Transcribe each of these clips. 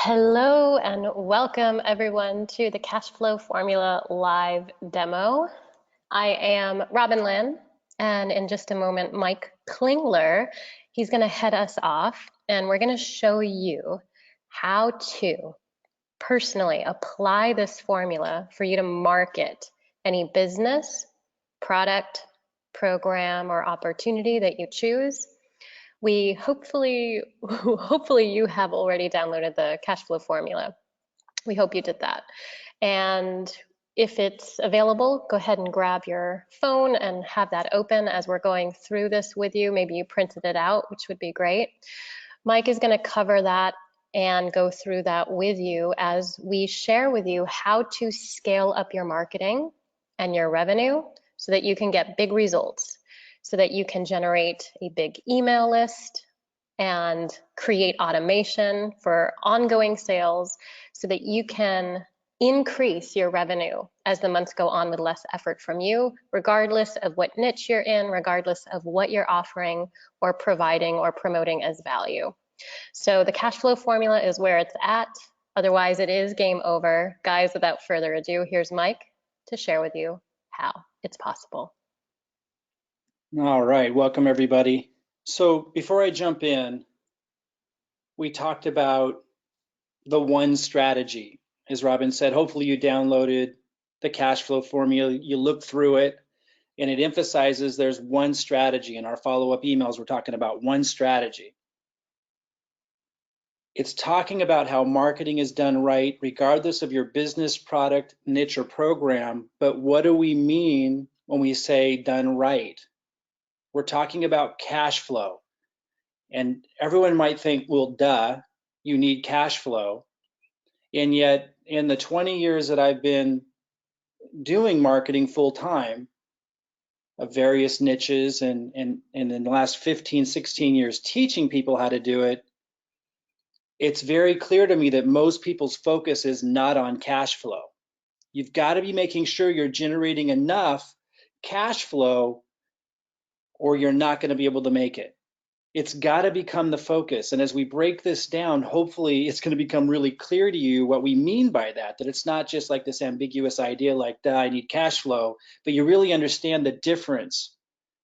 Hello and welcome everyone to the Cash Flow Formula live demo. I am Robin Lynn, and in just a moment, Mike Klingler, he's going to head us off, and we're going to show you how to personally apply this formula for you to market any business, product, program, or opportunity that you choose. We hopefully you have already downloaded the cash flow formula. We hope you did that. And if it's available, go ahead and grab your phone and have that open as we're going through this with you. Maybe you printed it out, which would be great. Mike is going to cover that and go through that with you as we share with you how to scale up your marketing and your revenue so that you can get big results, so that you can generate a big email list and create automation for ongoing sales so that you can increase your revenue as the months go on with less effort from you, regardless of what niche you're in, regardless of what you're offering or providing or promoting as value. So the cash flow formula is where it's at. Otherwise, it is game over. Guys, without further ado, here's Mike to share with you how it's possible. All right, welcome everybody. So before I jump in, we talked about the one strategy. As Robin said, hopefully you downloaded the cash flow formula, you looked through it, and it emphasizes there's one strategy. In our follow-up emails, we're talking about one strategy. It's talking about how marketing is done right, regardless of your business, product, niche, or program. But what do we mean when we say done right? We're talking about cash flow. And everyone might think, well, duh, you need cash flow. And yet, in the 20 years that I've been doing marketing full time of various niches and in the last 15, 16 years teaching people how to do it, it's very clear to me that most people's focus is not on cash flow. You've got to be making sure you're generating enough cash flow or you're not going to be able to make it. It's got to become the focus. And as we break this down, hopefully it's going to become really clear to you what we mean by that, that it's not just like this ambiguous idea like, duh, I need cash flow, but you really understand the difference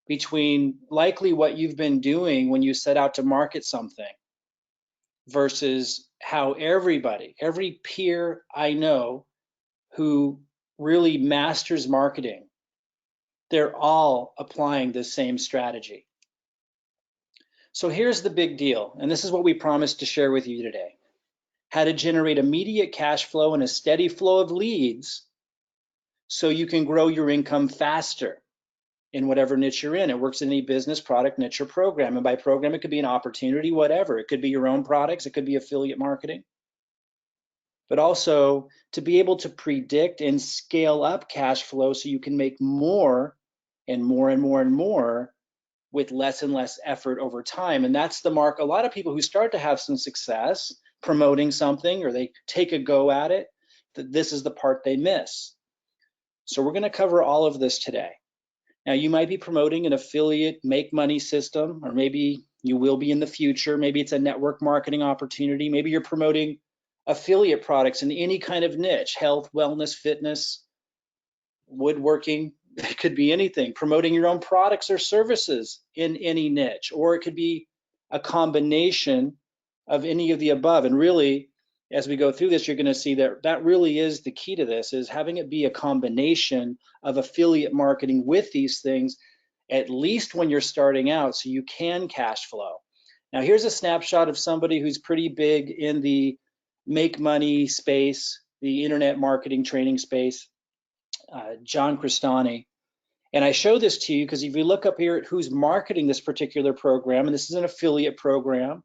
between likely what you've been doing when you set out to market something versus how everybody, every peer I know who really masters marketing, they're all applying the same strategy. So here's the big deal, and this is what we promised to share with you today. How to generate immediate cash flow and a steady flow of leads so you can grow your income faster in whatever niche you're in. It works in any business, product, niche, or program. And by program, it could be an opportunity, whatever. It could be your own products. It could be affiliate marketing. But also to be able to predict and scale up cash flow so you can make more and more and more and more with less and less effort over time. And that's the mark. A lot of people who start to have some success promoting something or they take a go at it, that this is the part they miss. So we're going to cover all of this today. Now, you might be promoting an affiliate make money system, or maybe you will be in the future. Maybe it's a network marketing opportunity. Maybe you're promoting affiliate products in any kind of niche, health, wellness, fitness, woodworking. It could be anything, promoting your own products or services in any niche, or it could be a combination of any of the above. And really, as we go through this, you're going to see that that really is the key to this, is having it be a combination of affiliate marketing with these things, at least when you're starting out, so you can cash flow. Now, here's a snapshot of somebody who's pretty big in the make money space, the internet marketing training space, John Crestani. And I show this to you because if you look up here at who's marketing this particular program, and this is an affiliate program,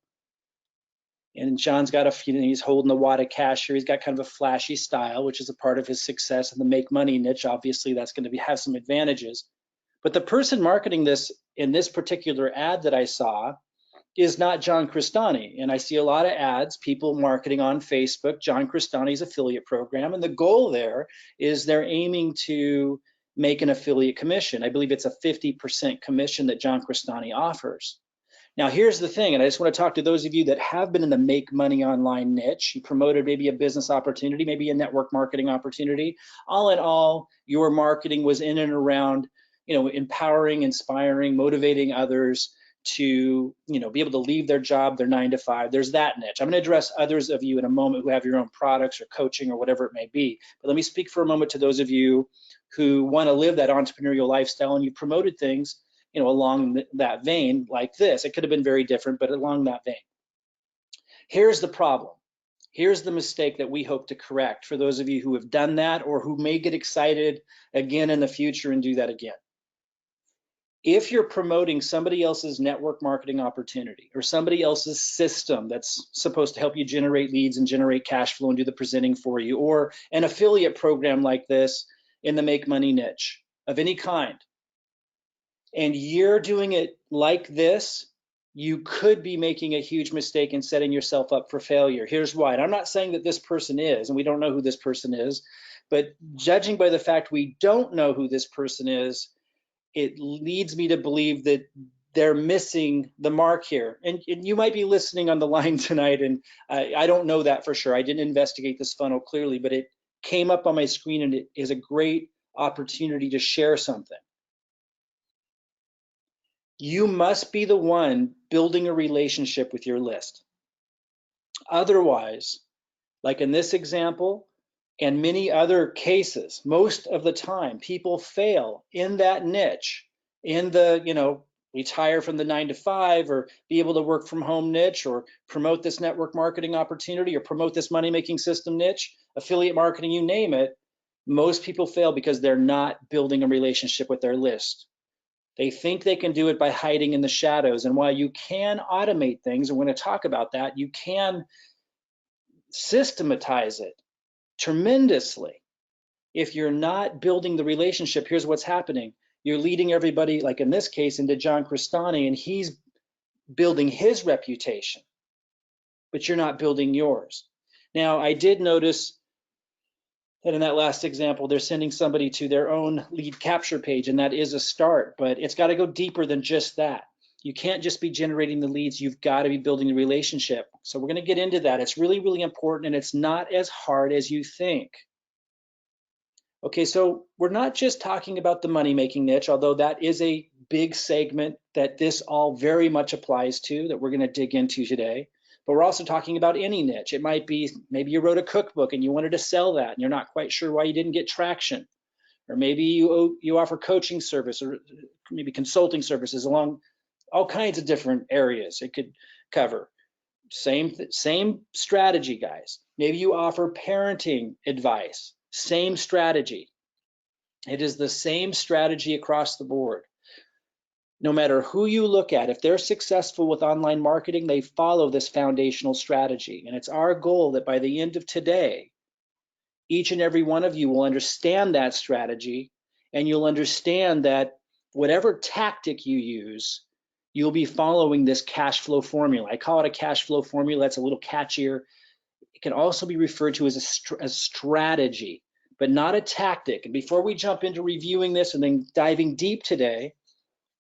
and John's got he's holding the wad of cash here. He's got kind of a flashy style, which is a part of his success in the make money niche. Obviously, that's going to have some advantages. But the person marketing this in this particular ad that I saw is not John Crestani. And I see a lot of ads, people marketing on Facebook, John Crestani's affiliate program. And the goal there is they're aiming to make an affiliate commission. I believe it's a 50% commission that John Crestani offers. Now, here's the thing, and I just want to talk to those of you that have been in the make money online niche. You promoted maybe a business opportunity, maybe a network marketing opportunity. All in all, your marketing was in and around, empowering, inspiring, motivating others to, be able to leave their job, their 9 to 5. There's that niche. I'm going to address others of you in a moment who have your own products or coaching or whatever it may be. But let me speak for a moment to those of you who want to live that entrepreneurial lifestyle, and you promoted things along that vein like this. It could have been very different, but along that vein. Here's the problem. Here's the mistake that we hope to correct for those of you who have done that or who may get excited again in the future and do that again. If you're promoting somebody else's network marketing opportunity or somebody else's system that's supposed to help you generate leads and generate cash flow and do the presenting for you, or an affiliate program like this in the make money niche of any kind, and you're doing it like this, you could be making a huge mistake and setting yourself up for failure. Here's why. And I'm not saying that this person is, and we don't know who this person is, but judging by the fact we don't know who this person is, it leads me to believe that they're missing the mark here. And you might be listening on the line tonight, and I don't know that for sure. I didn't investigate this funnel clearly, but it came up on my screen, and it is a great opportunity to share something. You must be the one building a relationship with your list. Otherwise, like in this example and many other cases, most of the time people fail in that niche, in the, retire from the 9 to 5 or be able to work from home niche, or promote this network marketing opportunity, or promote this money making system niche, affiliate marketing, you name it. Most people fail because they're not building a relationship with their list. They think they can do it by hiding in the shadows. And while you can automate things, and we're going to talk about that, you can systematize it tremendously. If you're not building the relationship, here's what's happening. You're leading everybody, like in this case, into John Crestani, and he's building his reputation, but you're not building yours. Now, I did notice that in that last example, they're sending somebody to their own lead capture page, and that is a start, but it's got to go deeper than just that. You can't just be generating the leads, you've got to be building the relationship. So we're going to get into that. It's really, really important, and it's not as hard as you think. Okay, so we're not just talking about the money-making niche, although that is a big segment that this all very much applies to, that we're going to dig into today. But we're also talking about any niche. It might be, maybe you wrote a cookbook and you wanted to sell that and you're not quite sure why you didn't get traction. Or maybe you offer coaching service or maybe consulting services along all kinds of different areas it could cover. Same strategy, guys. Maybe you offer parenting advice. Same strategy. It is the same strategy across the board. No matter who you look at, if they're successful with online marketing, they follow this foundational strategy. And it's our goal that by the end of today, each and every one of you will understand that strategy, and you'll understand that whatever tactic you use, you'll be following this cash flow formula. I call it a cash flow formula. It's a little catchier. It can also be referred to as a strategy, but not a tactic. And before we jump into reviewing this and then diving deep today,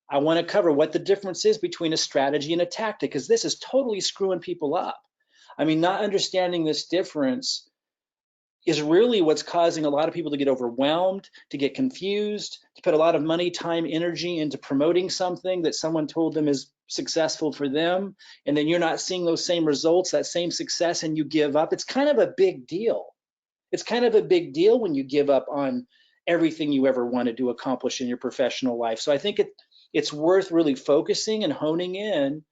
I want to cover what the difference is between a strategy and a tactic, because this is totally screwing people up. I mean, not understanding this difference is really what's causing a lot of people to get overwhelmed, to get confused, to put a lot of money, time, energy into promoting something that someone told them is successful for them, and then you're not seeing those same results, that same success, and you give up. It's kind of a big deal. It's kind of a big deal when you give up on everything you ever wanted to accomplish in your professional life. So I think it's worth really focusing and honing in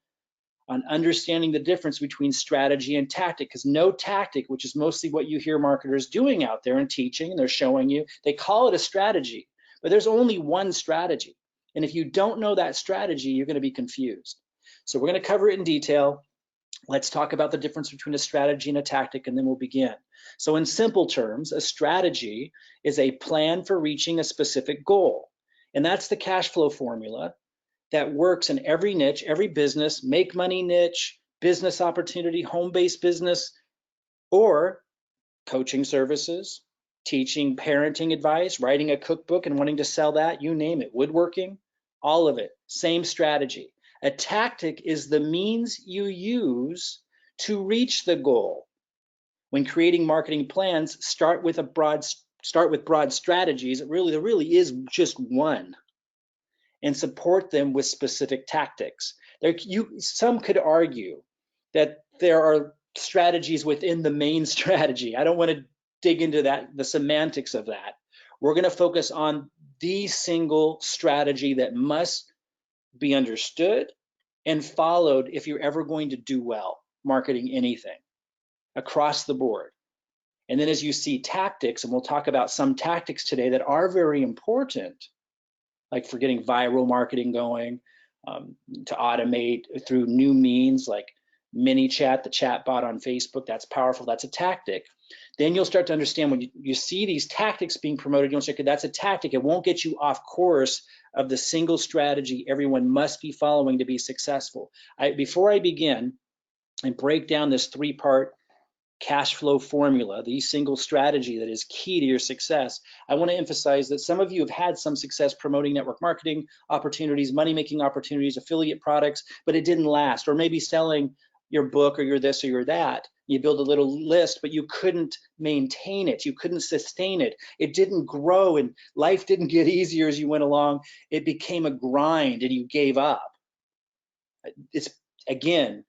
on understanding the difference between strategy and tactic, because no tactic, which is mostly what you hear marketers doing out there and teaching, and they're showing you, they call it a strategy, but there's only one strategy. And if you don't know that strategy, you're going to be confused. So we're going to cover it in detail. Let's talk about the difference between a strategy and a tactic, and then we'll begin. So in simple terms, a strategy is a plan for reaching a specific goal. And that's the cash flow formula that works in every niche, every business, make money niche, business opportunity, home-based business, or coaching services, teaching parenting advice, writing a cookbook and wanting to sell that, you name it, woodworking, all of it, same strategy. A tactic is the means you use to reach the goal. When creating marketing plans, start with broad strategies. There really is just one, and support them with specific tactics. Some could argue that there are strategies within the main strategy. I don't want to dig into the semantics of that. We're going to focus on the single strategy that must be understood and followed if you're ever going to do well marketing anything across the board. And then as you see tactics, and we'll talk about some tactics today that are very important, like for getting viral marketing going, to automate through new means like mini chat, the chat bot on Facebook. That's powerful. That's a tactic. Then you'll start to understand when you see these tactics being promoted, you'll say, okay, that's a tactic. It won't get you off course of the single strategy everyone must be following to be successful. Before I begin and break down this three-part cash flow formula, the single strategy that is key to your success, I want to emphasize that some of you have had some success promoting network marketing opportunities, money-making opportunities, affiliate products, but it didn't last. Or maybe selling your book or your this or your that. You build a little list, but you couldn't maintain it. You couldn't sustain it. It didn't grow, and life didn't get easier as you went along. It became a grind and you gave up. It's, again,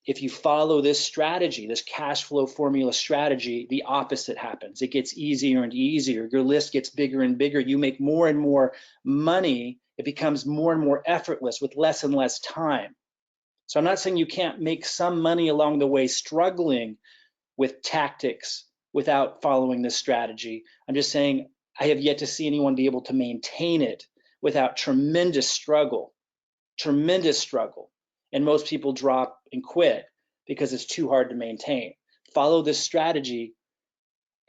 if you follow this strategy, this cash flow formula strategy, the opposite happens. It gets easier and easier. Your list gets bigger and bigger. You make more and more money. It becomes more and more effortless with less and less time. So I'm not saying you can't make some money along the way struggling with tactics without following this strategy. I'm just saying I have yet to see anyone be able to maintain it without tremendous struggle. And most people drop and quit because it's too hard to maintain. Follow this strategy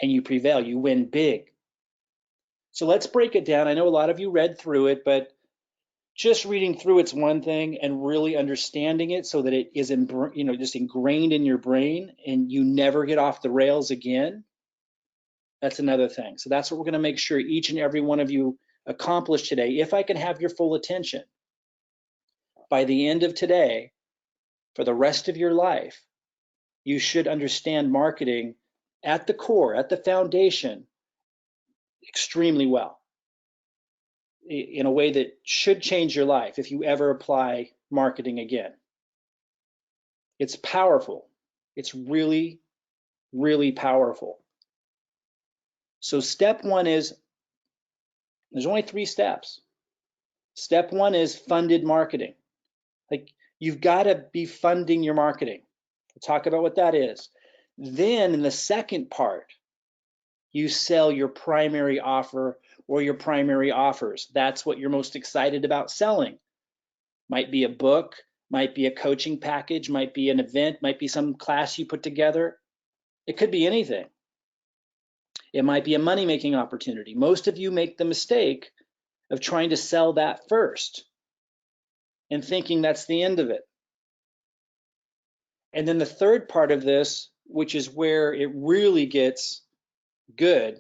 and you prevail. You win big. So let's break it down. I know a lot of you read through it, but just reading through it's one thing, and really understanding it so that it is just ingrained in your brain and you never get off the rails again, that's another thing. So that's what we're going to make sure each and every one of you accomplish today. If I can have your full attention by the end of today, for the rest of your life, you should understand marketing at the core, at the foundation, extremely well, in a way that should change your life if you ever apply marketing again. It's powerful. It's really, really powerful. So step one is, there's only 3 steps. Step one is funded marketing. Like, you've got to be funding your marketing. We'll talk about what that is. Then in the second part, you sell your primary offer or your primary offers. That's what you're most excited about selling. Might be a book, might be a coaching package, might be an event, might be some class you put together. It could be anything. It might be a money-making opportunity. Most of you make the mistake of trying to sell that first and thinking that's the end of it. And then the third part of this, which is where it really gets good,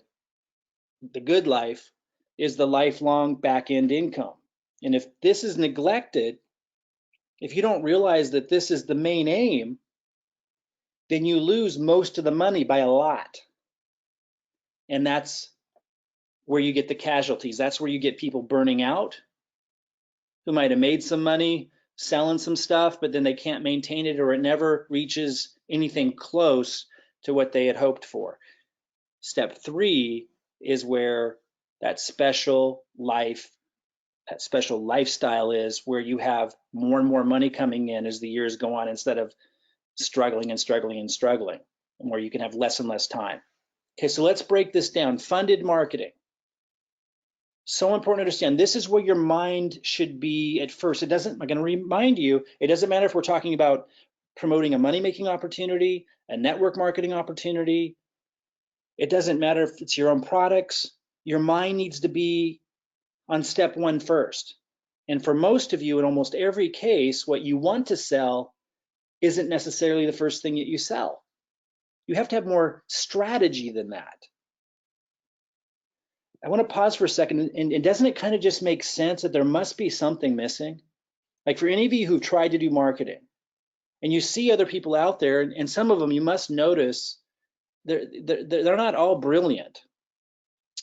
the good life, is the lifelong back-end income. And if this is neglected, if you don't realize that this is the main aim, then you lose most of the money by a lot. And that's where you get the casualties. That's where you get people burning out who might have made some money selling some stuff, but then they can't maintain it, or it never reaches anything close to what they had hoped for. Step 3 is where that special lifestyle is, where you have more and more money coming in as the years go on, instead of struggling, and where you can have less and less time. Okay, so let's break this down. Funded marketing. So important to understand. This is where your mind should be at first. I'm going to remind you, it doesn't matter if we're talking about promoting a money-making opportunity, a network marketing opportunity. It doesn't matter if it's your own products. Your mind needs to be on step 1 first. And for most of you, in almost every case, what you want to sell isn't necessarily the first thing that you sell. You have to have more strategy than that. I want to pause for a second, and doesn't it kind of just make sense that there must be something missing? Like for any of you who've tried to do marketing and you see other people out there, and some of them you must notice they're not all brilliant.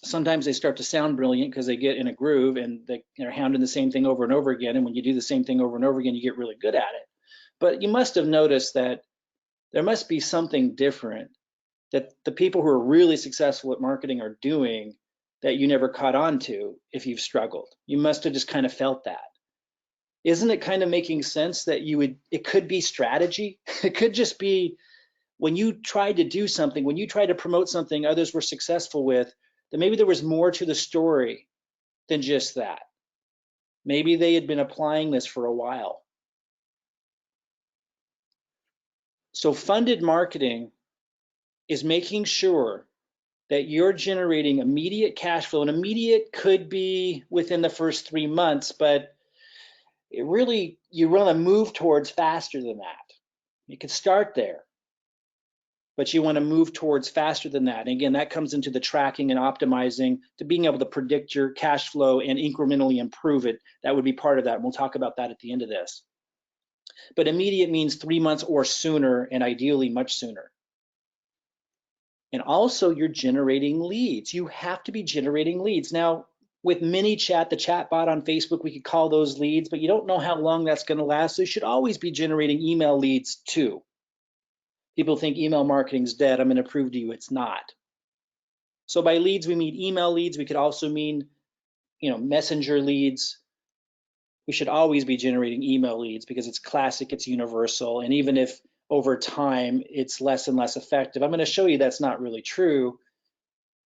Sometimes they start to sound brilliant because they get in a groove and they're hounding the same thing over and over again. And when you do the same thing over and over again, you get really good at it. But you must have noticed that there must be something different that the people who are really successful at marketing are doing that you never caught on to if you've struggled. You must have just kind of felt that. Isn't it kind of making sense that it could be strategy? It could just be when you tried to do something, when you tried to promote something others were successful with, that maybe there was more to the story than just that. Maybe they had been applying this for a while. So funded marketing is making sure that you're generating immediate cash flow, and immediate could be within the first 3 months, but it really, you want to move towards faster than that. You could start there, but you want to move towards faster than that. And again, that comes into the tracking and optimizing to being able to predict your cash flow and incrementally improve it. That would be part of that. And we'll talk about that at the end of this. But immediate means 3 months or sooner, and ideally much sooner. And also you're generating leads. You have to be generating leads. Now, with ManyChat, the chat bot on Facebook, we could call those leads, but you don't know how long that's going to last. So you should always be generating email leads too. People think email marketing's dead. I'm going to prove to you it's not. So by leads, we mean email leads. We could also mean, messenger leads. We should always be generating email leads because it's classic, it's universal. And even if over time it's less and less effective, I'm going to show you that's not really true.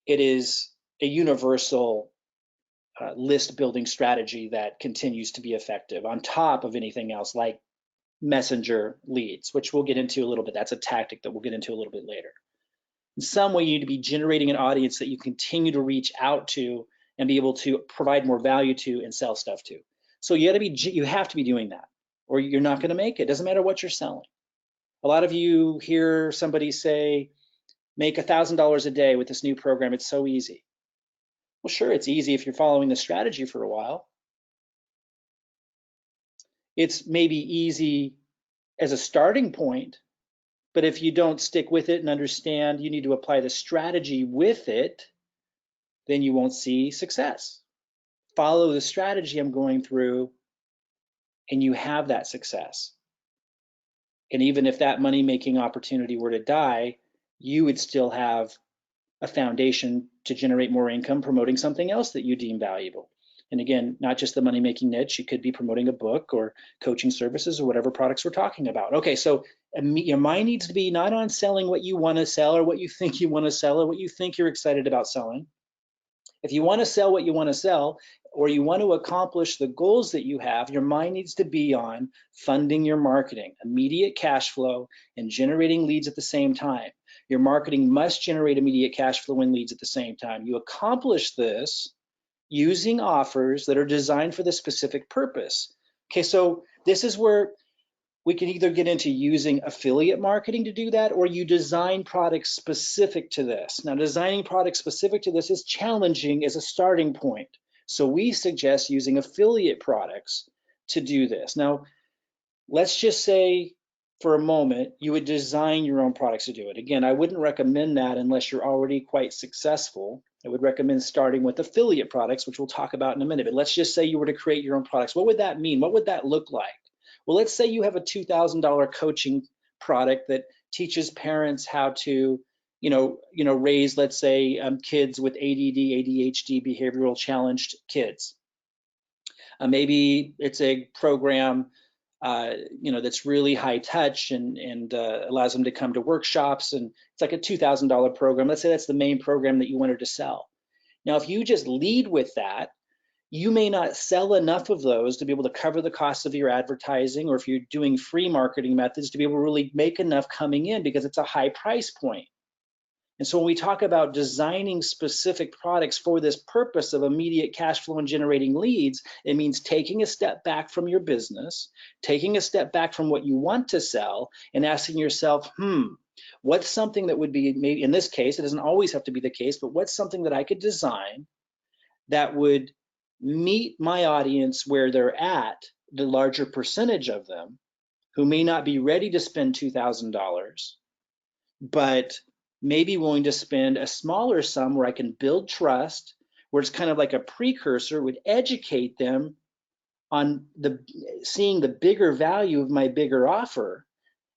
It is a universal list building strategy that continues to be effective on top of anything else like messenger leads, which we'll get into a little bit. That's a tactic that we'll get into a little bit later. In some way, you need to be generating an audience that you continue to reach out to and be able to provide more value to and sell stuff to. So you have to be doing that, or you're not going to make it. Doesn't matter what you're selling. A lot of you hear somebody say, make $1,000 a day with this new program. It's so easy. Well, sure, it's easy if you're following the strategy for a while. It's maybe easy as a starting point, but if you don't stick with it and understand you need to apply the strategy with it, then you won't see success. Follow the strategy I'm going through, and you have that success. And even if that money-making opportunity were to die, you would still have a foundation to generate more income promoting something else that you deem valuable. And again, not just the money-making niche, you could be promoting a book or coaching services or whatever products we're talking about. Okay, so your mind needs to be not on selling what you want to sell or what you think you want to sell or what you think you're excited about selling. If you want to sell what you want to sell, or you want to accomplish the goals that you have, your mind needs to be on funding your marketing, immediate cash flow, and generating leads at the same time. Your marketing must generate immediate cash flow and leads at the same time. You accomplish this using offers that are designed for the specific purpose. Okay, so this is where we can either get into using affiliate marketing to do that, or you design products specific to this. Now, designing products specific to this is challenging as a starting point. So we suggest using affiliate products to do this. Now, let's just say for a moment, you would design your own products to do it. Again, I wouldn't recommend that unless you're already quite successful. I would recommend starting with affiliate products, which we'll talk about in a minute. But let's just say you were to create your own products. What would that mean? What would that look like? Well, let's say you have a $2,000 coaching product that teaches parents how to, raise, let's say, kids with ADD, ADHD, behavioral challenged kids. Maybe it's a program, that's really high touch and allows them to come to workshops, and it's like a $2,000 program. Let's say that's the main program that you wanted to sell. Now, if you just lead with that, you may not sell enough of those to be able to cover the cost of your advertising, or if you're doing free marketing methods, to be able to really make enough coming in because it's a high price point. And so when we talk about designing specific products for this purpose of immediate cash flow and generating leads, it means taking a step back from your business, taking a step back from what you want to sell, and asking yourself, what's something that would be, maybe in this case, it doesn't always have to be the case, but what's something that I could design that would meet my audience where they're at, the larger percentage of them who may not be ready to spend $2,000, but may be willing to spend a smaller sum where I can build trust, where it's kind of like a precursor, would educate them on seeing the bigger value of my bigger offer,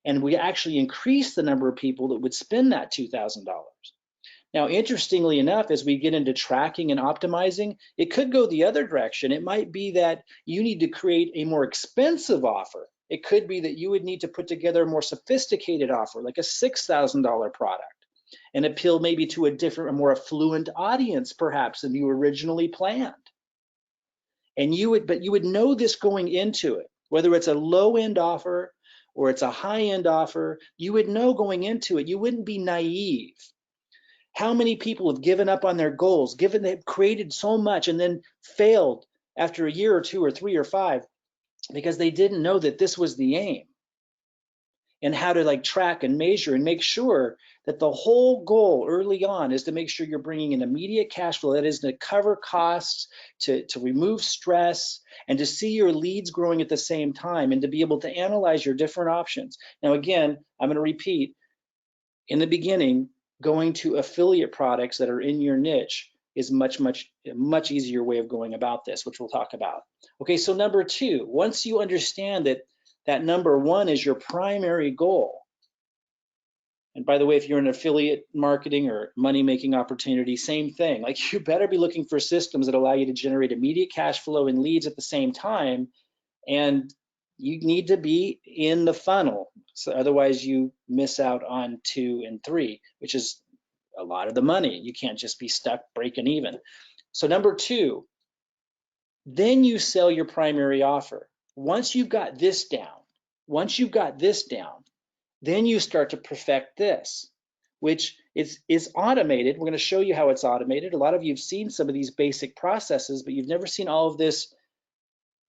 and we actually increase the number of people that would spend that $2,000. Now, interestingly enough, as we get into tracking and optimizing, it could go the other direction. It might be that you need to create a more expensive offer. It could be that you would need to put together a more sophisticated offer, like a $6,000 product, and appeal maybe to a more affluent audience, perhaps, than you originally planned. And you would know this going into it, whether it's a low-end offer or it's a high-end offer, you would know going into it. You wouldn't be naive. How many people have given up on their goals, they've created so much and then failed after a year or two or three or five because they didn't know that this was the aim, and how to track and measure and make sure that the whole goal early on is to make sure you're bringing in immediate cash flow, that is to cover costs, to remove stress, and to see your leads growing at the same time, and to be able to analyze your different options. Now, again, I'm going to repeat, in the beginning, going to affiliate products that are in your niche is a much easier way of going about this, which we'll talk about. Okay, so number two, once you understand that number one is your primary goal, and by the way, if you're in affiliate marketing or money-making opportunity, same thing. Like, you better be looking for systems that allow you to generate immediate cash flow and leads at the same time, and you need to be in the funnel. So otherwise you miss out on 2 and 3, which is a lot of the money. You can't just be stuck breaking even. So number two, then you sell your primary offer. Once you've got this down, then you start to perfect this, which is automated. We're going to show you how it's automated. A lot of you have seen some of these basic processes, but you've never seen all of this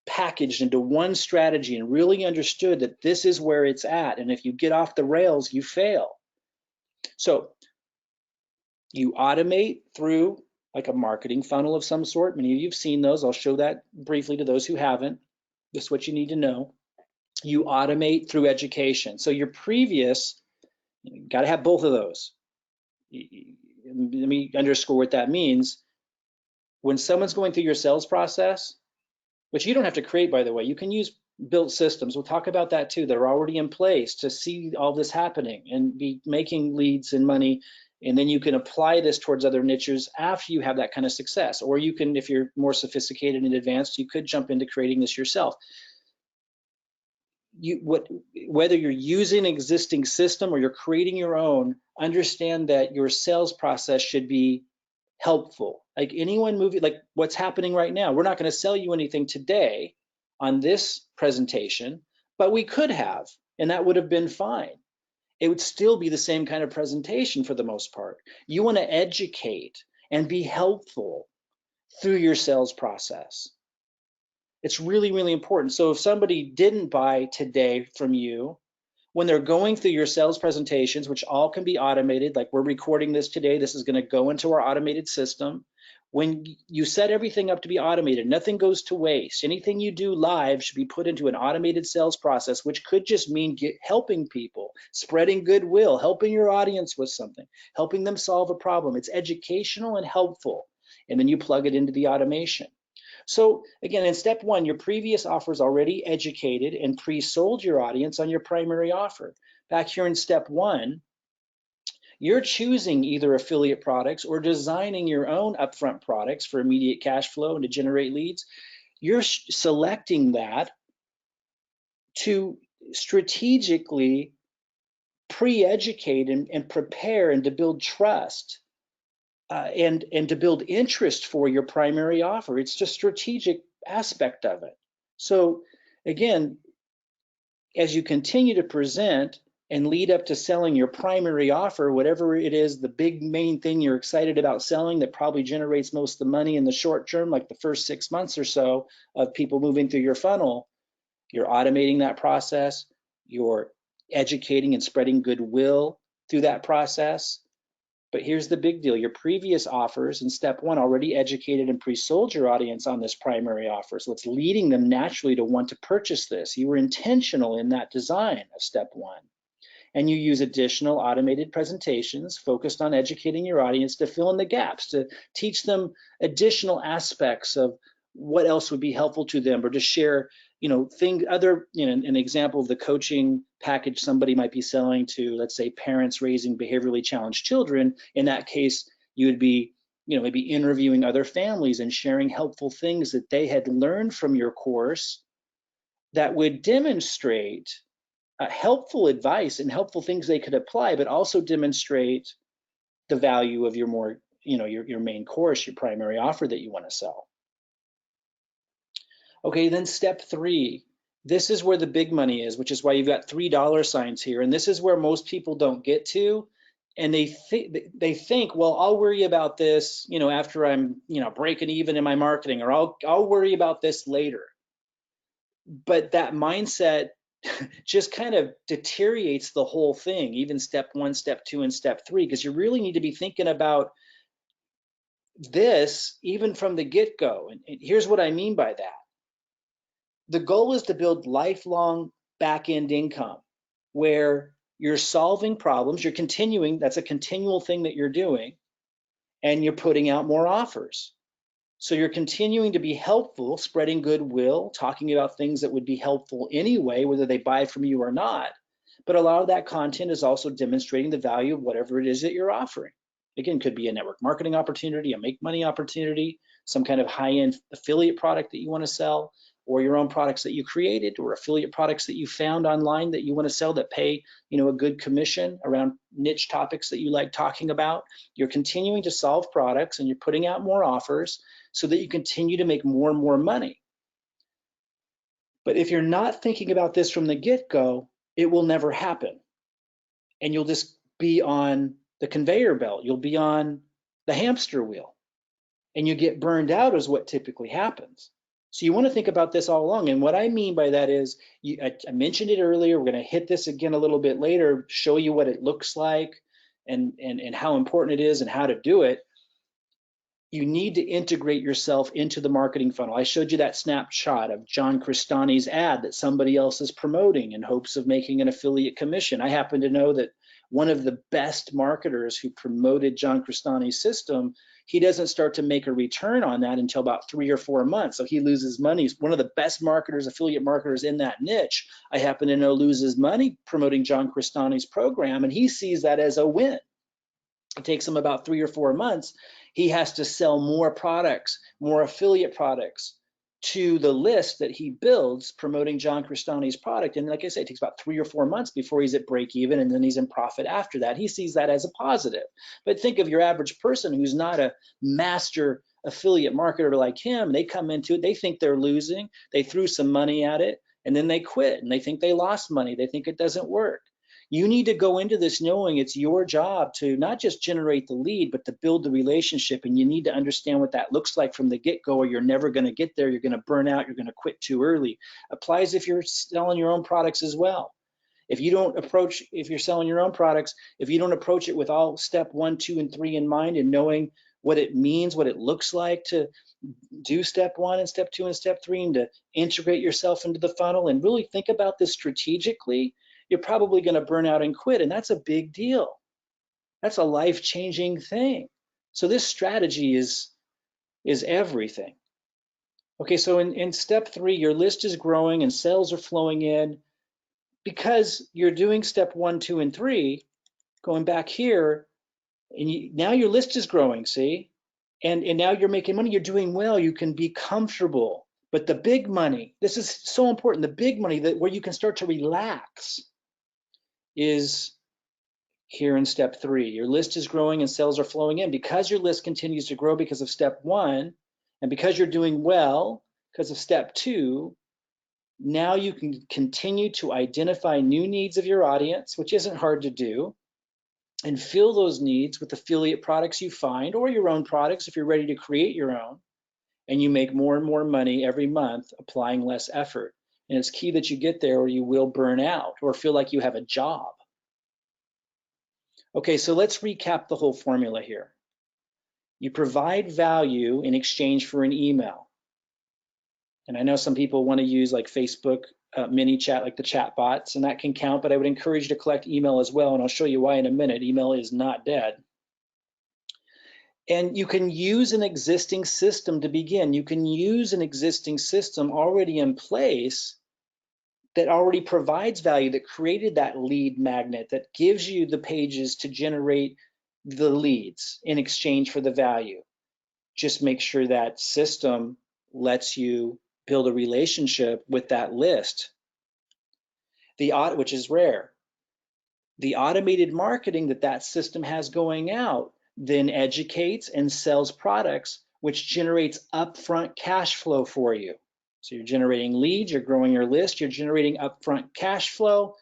packaged into one strategy and really understood that this is where it's at. And if you get off the rails, you fail. So you automate through like a marketing funnel of some sort. Many of you have seen those. I'll show that briefly to those who haven't. This is what you need to know. You automate through education. So your previous, you got to have both of those. Let me underscore what that means. When someone's going through your sales process, which you don't have to create, by the way, you can use built systems. We'll talk about that too. They're already in place to see all this happening and be making leads and money. And then you can apply this towards other niches after you have that kind of success. Or you can, if you're more sophisticated and advanced, you could jump into creating this yourself. Whether you're using an existing system or you're creating your own, understand that your sales process should be helpful. Like anyone moving, like what's happening right now, we're not going to sell you anything today on this presentation, but we could have, and that would have been fine. It would still be the same kind of presentation for the most part. You want to educate and be helpful through your sales process. It's really, really important. So if somebody didn't buy today from you, when they're going through your sales presentations, which all can be automated, like we're recording this today, this is going to go into our automated system. When you set everything up to be automated, nothing goes to waste. Anything you do live should be put into an automated sales process, which could just mean helping people, spreading goodwill, helping your audience with something, helping them solve a problem. It's educational and helpful. And then you plug it into the automation. So again, in step one, your previous offer is already educated and pre-sold your audience on your primary offer. Back here in step one, you're choosing either affiliate products or designing your own upfront products for immediate cash flow and to generate leads. You're selecting that to strategically pre-educate and prepare and to build trust. And to build interest for your primary offer. It's just strategic aspect of it. So again, as you continue to present and lead up to selling your primary offer, whatever it is, the big main thing you're excited about selling that probably generates most of the money in the short term, like the first 6 months or so of people moving through your funnel, you're automating that process, you're educating and spreading goodwill through that process. But here's the big deal. Your previous offers in step one already educated and pre-sold your audience on this primary offer. So it's leading them naturally to want to purchase this. You were intentional in that design of step one. And you use additional automated presentations focused on educating your audience to fill in the gaps, to teach them additional aspects of what else would be helpful to them, or to share, an example of the coaching package somebody might be selling to, let's say, parents raising behaviorally challenged children. In that case, you would be, maybe interviewing other families and sharing helpful things that they had learned from your course that would demonstrate helpful advice and helpful things they could apply, but also demonstrate the value of your your main course, your primary offer that you want to sell. Okay, then step three. This is where the big money is, which is why you've got $3 signs here. And this is where most people don't get to. And they think, well, I'll worry about this, after I'm, breaking even in my marketing, or I'll worry about this later. But that mindset just kind of deteriorates the whole thing, even step one, step two, and step three, because you really need to be thinking about this even from the get-go. And here's what I mean by that. The goal is to build lifelong back-end income where you're solving problems, you're continuing, that's a continual thing that you're doing, and you're putting out more offers. So you're continuing to be helpful, spreading goodwill, talking about things that would be helpful anyway, whether they buy from you or not. But a lot of that content is also demonstrating the value of whatever it is that you're offering. Again, could be a network marketing opportunity, a make money opportunity, some kind of high-end affiliate product that you want to sell, or your own products that you created, or affiliate products that you found online that you want to sell that pay, a good commission around niche topics that you like talking about. You're continuing to solve products and you're putting out more offers so that you continue to make more and more money. But if you're not thinking about this from the get-go, it will never happen. And you'll just be on the conveyor belt. You'll be on the hamster wheel. And you get burned out is what typically happens. So you want to think about this all along. And what I mean by that is, I mentioned it earlier, we're going to hit this again a little bit later, show you what it looks like and how important it is and how to do it. You need to integrate yourself into the marketing funnel. I showed you that snapshot of John Crestani's ad that somebody else is promoting in hopes of making an affiliate commission. I happen to know that one of the best marketers who promoted John Crestani's system, he doesn't start to make a return on that until about 3 or 4 months. So he loses money. He's one of the best marketers, affiliate marketers in that niche. I happen to know loses money promoting John Crestani's program, and he sees that as a win. It takes him about 3 or 4 months. He has to sell more products, more affiliate products to the list that he builds promoting John Crestani's product. And like I said, it takes about 3 or 4 months before he's at break even, and then he's in profit after that. He sees that as a positive. But think of your average person who's not a master affiliate marketer like him. They come into it, they think they're losing, they threw some money at it, and then they quit, and they think they lost money. They think it doesn't work. You need to go into this knowing it's your job to not just generate the lead, but to build the relationship. And you need to understand what that looks like from the get-go, or you're never going to get there. You're going to burn out. You're going to quit too early. Applies if you're selling your own products as well. If you're selling your own products, if you don't approach it with all step 1, 2, and 3 in mind, and knowing what it means, what it looks like to do step 1 and step 2 and step 3, and to integrate yourself into the funnel and really think about this strategically, you're probably going to burn out and quit. And that's a big deal. That's a life-changing thing. So this strategy is everything. Okay, so in step 3, your list is growing and sales are flowing in because you're doing step 1, 2, and 3, going back here, and now your list is growing, see? And now you're making money, you're doing well, you can be comfortable. But the big money, this is so important, the big money where you can start to relax is here in step 3. Your list is growing and sales are flowing in. Because your list continues to grow because of step 1, and because you're doing well because of step 2, now you can continue to identify new needs of your audience, which isn't hard to do, and fill those needs with affiliate products you find, or your own products if you're ready to create your own, and you make more and more money every month applying less effort. And it's key that you get there or you will burn out or feel like you have a job. Okay, so let's recap the whole formula here. You provide value in exchange for an email. And I know some people want to use like Facebook mini chat, like the chat bots, and that can count, but I would encourage you to collect email as well. And I'll show you why in a minute. Email is not dead. And you can use an existing system to begin. You can use an existing system already in place that already provides value, that created that lead magnet, that gives you the pages to generate the leads in exchange for the value. Just make sure that system lets you build a relationship with that list, which is rare. The automated marketing that system has going out then educates and sells products, which generates upfront cash flow for you. So you're generating leads, you're growing your list, you're generating upfront cash flow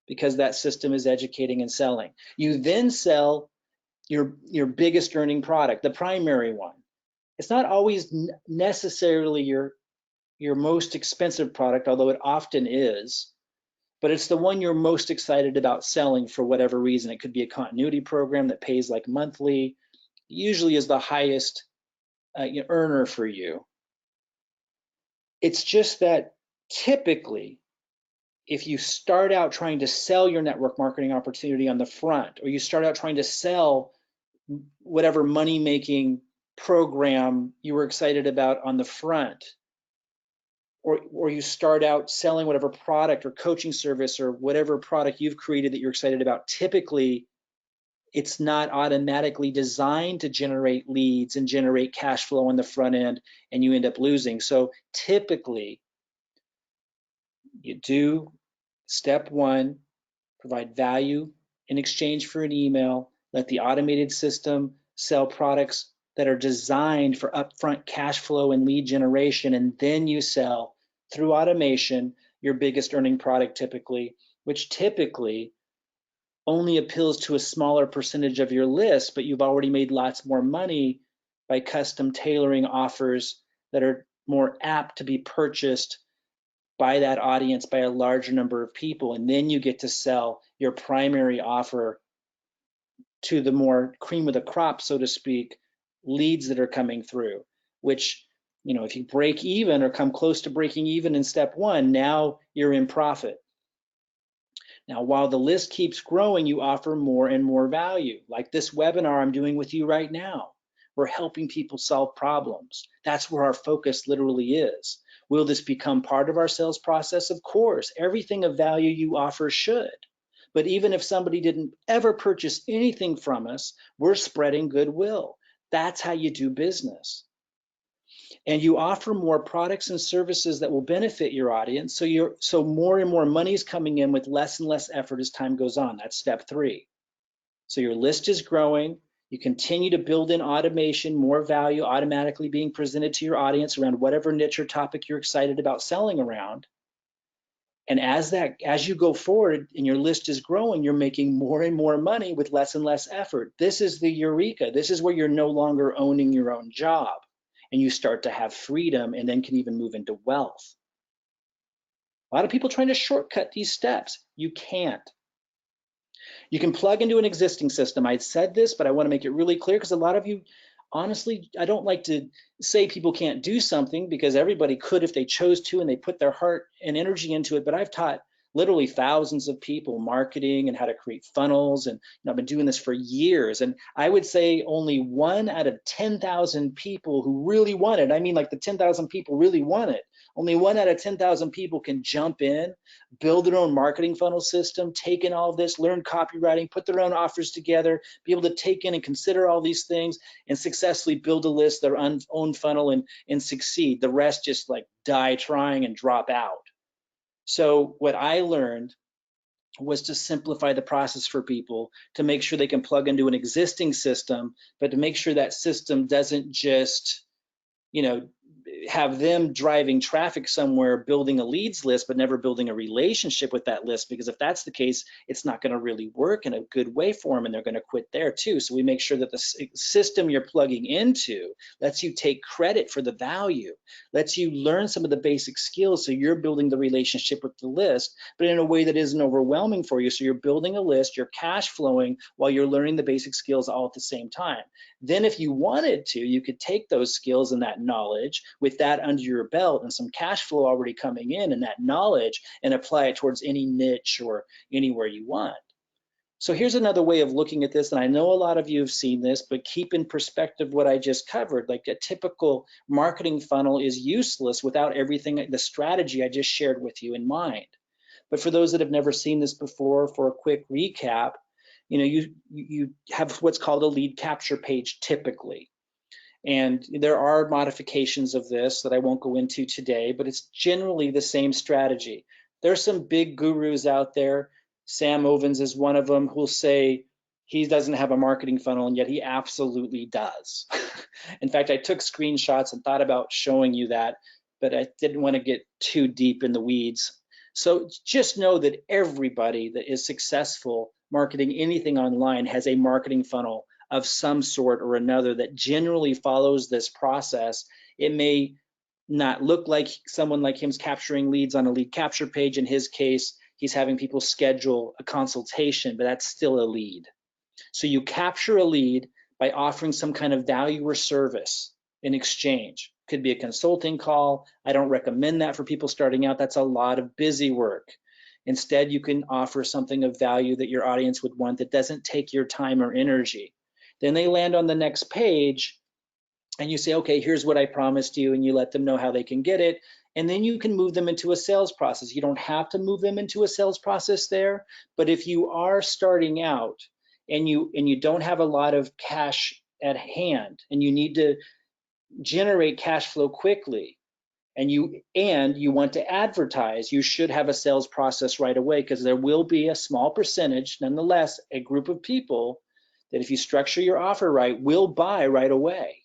because that system is educating and selling. You then sell your biggest earning product, the primary one. It's not always necessarily your most expensive product, although it often is, but it's the one you're most excited about selling for whatever reason. It could be a continuity program that pays like monthly, usually is the highest earner for you. It's just that typically, if you start out trying to sell your network marketing opportunity on the front, or you start out trying to sell whatever money-making program you were excited about on the front, or you start out selling whatever product or coaching service or whatever product you've created that you're excited about, typically it's not automatically designed to generate leads and generate cash flow on the front end, and you end up losing. So typically you do step one, provide value in exchange for an email, let the automated system sell products that are designed for upfront cash flow and lead generation, and then you sell through automation your biggest earning product typically, which typically only appeals to a smaller percentage of your list, but you've already made lots more money by custom tailoring offers that are more apt to be purchased by that audience by a larger number of people. And then you get to sell your primary offer to the more cream of the crop, so to speak, leads that are coming through, which, if you break even or come close to breaking even in step one, now you're in profit. Now, while the list keeps growing, you offer more and more value, like this webinar I'm doing with you right now. We're helping people solve problems. That's where our focus literally is. Will this become part of our sales process? Of course, everything of value you offer should. But even if somebody didn't ever purchase anything from us, we're spreading goodwill. That's how you do business. And you offer more products and services that will benefit your audience, so more and more money is coming in with less and less effort as time goes on. That's step three. So your list is growing. You continue to build in automation, more value automatically being presented to your audience around whatever niche or topic you're excited about selling around. And as you go forward and your list is growing, you're making more and more money with less and less effort. This is the eureka. This is where you're no longer owning your own job, and you start to have freedom and then can even move into wealth. A lot of people trying to shortcut these steps. You can't. You can plug into an existing system. I said this, but I want to make it really clear because a lot of you, honestly, I don't like to say people can't do something because everybody could if they chose to and they put their heart and energy into it. But I've taught literally thousands of people marketing and how to create funnels, and I've been doing this for years. And I would say only 1 out of 10,000 people who really want it, I mean like the 10,000 people really want it, only 1 out of 10,000 people can jump in, build their own marketing funnel system, take in all of this, learn copywriting, put their own offers together, be able to take in and consider all these things and successfully build a list, their own funnel, and succeed. The rest just like die trying and drop out. So what I learned was to simplify the process for people to make sure they can plug into an existing system, but to make sure that system doesn't just, have them driving traffic somewhere, building a leads list, but never building a relationship with that list. Because if that's the case, it's not going to really work in a good way for them, and they're going to quit there too. So we make sure that the system you're plugging into lets you take credit for the value, lets you learn some of the basic skills, so you're building the relationship with the list, but in a way that isn't overwhelming for you. So you're building a list, you're cash flowing while you're learning the basic skills all at the same time. Then if you wanted to, you could take those skills and that knowledge with that under your belt and some cash flow already coming in and that knowledge, and apply it towards any niche or anywhere you want. So here's another way of looking at this, and I know a lot of you have seen this, but keep in perspective what I just covered. Like, a typical marketing funnel is useless without everything, the strategy I just shared with you in mind. But for those that have never seen this before, for a quick recap, you have what's called a lead capture page typically. And there are modifications of this that I won't go into today, but it's generally the same strategy. There's some big gurus out there. Sam Ovens is one of them, who'll say he doesn't have a marketing funnel, and yet he absolutely does. In fact, I took screenshots and thought about showing you that, but I didn't want to get too deep in the weeds. So just know that everybody that is successful marketing anything online has a marketing funnel of some sort or another that generally follows this process. It may not look like someone like him's capturing leads on a lead capture page. In his case, he's having people schedule a consultation, but that's still a lead. So you capture a lead by offering some kind of value or service in exchange. Could be a consulting call. I don't recommend that for people starting out. That's a lot of busy work. Instead, you can offer something of value that your audience would want that doesn't take your time or energy. Then they land on the next page and you say, okay, here's what I promised you, and you let them know how they can get it. And then you can move them into a sales process. You don't have to move them into a sales process there, but if you are starting out and you don't have a lot of cash at hand and you need to generate cash flow quickly, and you want to advertise, you should have a sales process right away, because there will be a small percentage, nonetheless, a group of people that, if you structure your offer right, will buy right away.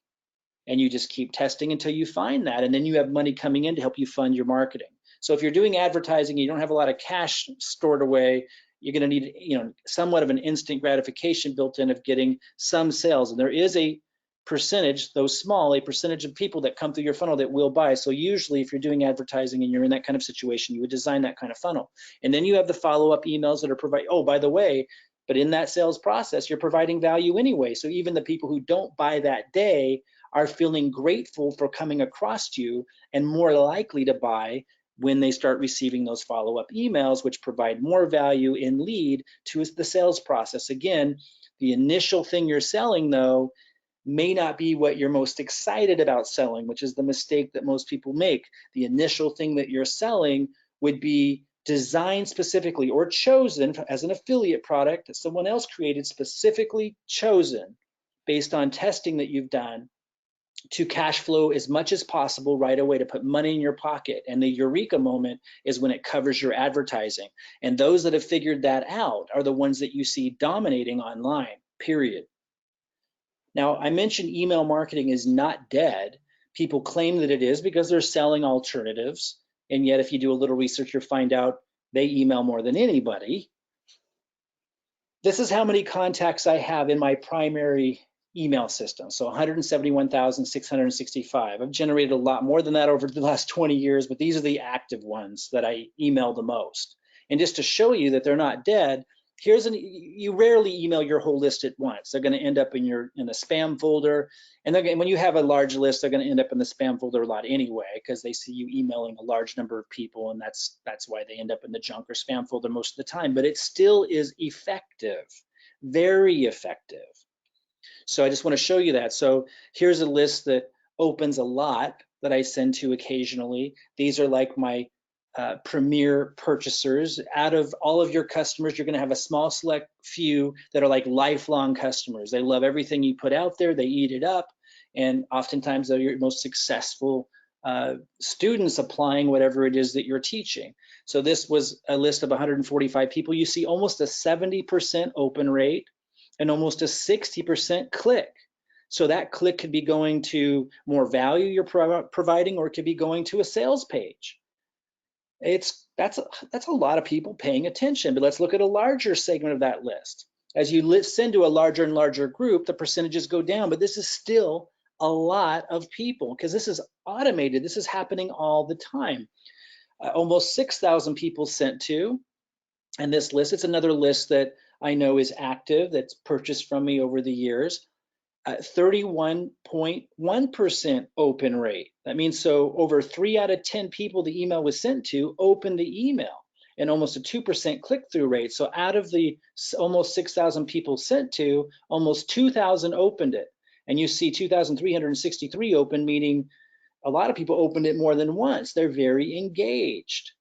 And you just keep testing until you find that, and then you have money coming in to help you fund your marketing. So if you're doing advertising, you don't have a lot of cash stored away, you're going to need, somewhat of an instant gratification built in of getting some sales. And there is a percentage, though small, a percentage of people that come through your funnel that will buy. So usually if you're doing advertising and you're in that kind of situation, you would design that kind of funnel. And then you have the follow-up emails that are provided. Oh, by the way, but in that sales process, you're providing value anyway. So even the people who don't buy that day are feeling grateful for coming across you, and more likely to buy when they start receiving those follow-up emails, which provide more value in lead to the sales process. Again, the initial thing you're selling, though, may not be what you're most excited about selling, which is the mistake that most people make. The initial thing that you're selling would be designed specifically or chosen as an affiliate product that someone else created, specifically chosen based on testing that you've done, to cash flow as much as possible right away, to put money in your pocket. And the eureka moment is when it covers your advertising. And those that have figured that out are the ones that you see dominating online, period. Now, I mentioned email marketing is not dead. People claim that it is because they're selling alternatives. And yet, if you do a little research, you'll find out they email more than anybody. This is how many contacts I have in my primary email system. So 171,665. I've generated a lot more than that over the last 20 years, but these are the active ones that I email the most. And just to show you that they're not dead, you rarely email your whole list at once. They're going to end up in a spam folder. And when you have a large list, they're going to end up in the spam folder a lot anyway, because they see you emailing a large number of people, and that's why they end up in the junk or spam folder most of the time. But it still is effective, very effective. So I just want to show you that. So here's a list that opens a lot that I send to occasionally. These are like my premier purchasers. Out of all of your customers, you're going to have a small select few that are like lifelong customers. They love everything you put out there. They eat it up. And oftentimes they're your most successful students applying whatever it is that you're teaching. So this was a list of 145 people. You see almost a 70% open rate and almost a 60% click. So that click could be going to more value you're providing, or it could be going to a sales page. That's a lot of people paying attention, but let's look at a larger segment of that list. As you listen to a larger and larger group, the percentages go down, but this is still a lot of people because this is automated. This is happening all the time. Almost 6,000 people sent to, and this list, it's another list that I know is active, that's purchased from me over the years. 31.1% open rate. That means so over 3 out of 10 people the email was sent to opened the email, and almost a 2% click-through rate. So out of the almost 6,000 people sent to, almost 2,000 opened it. And you see 2,363 open, meaning a lot of people opened it more than once. They're very engaged.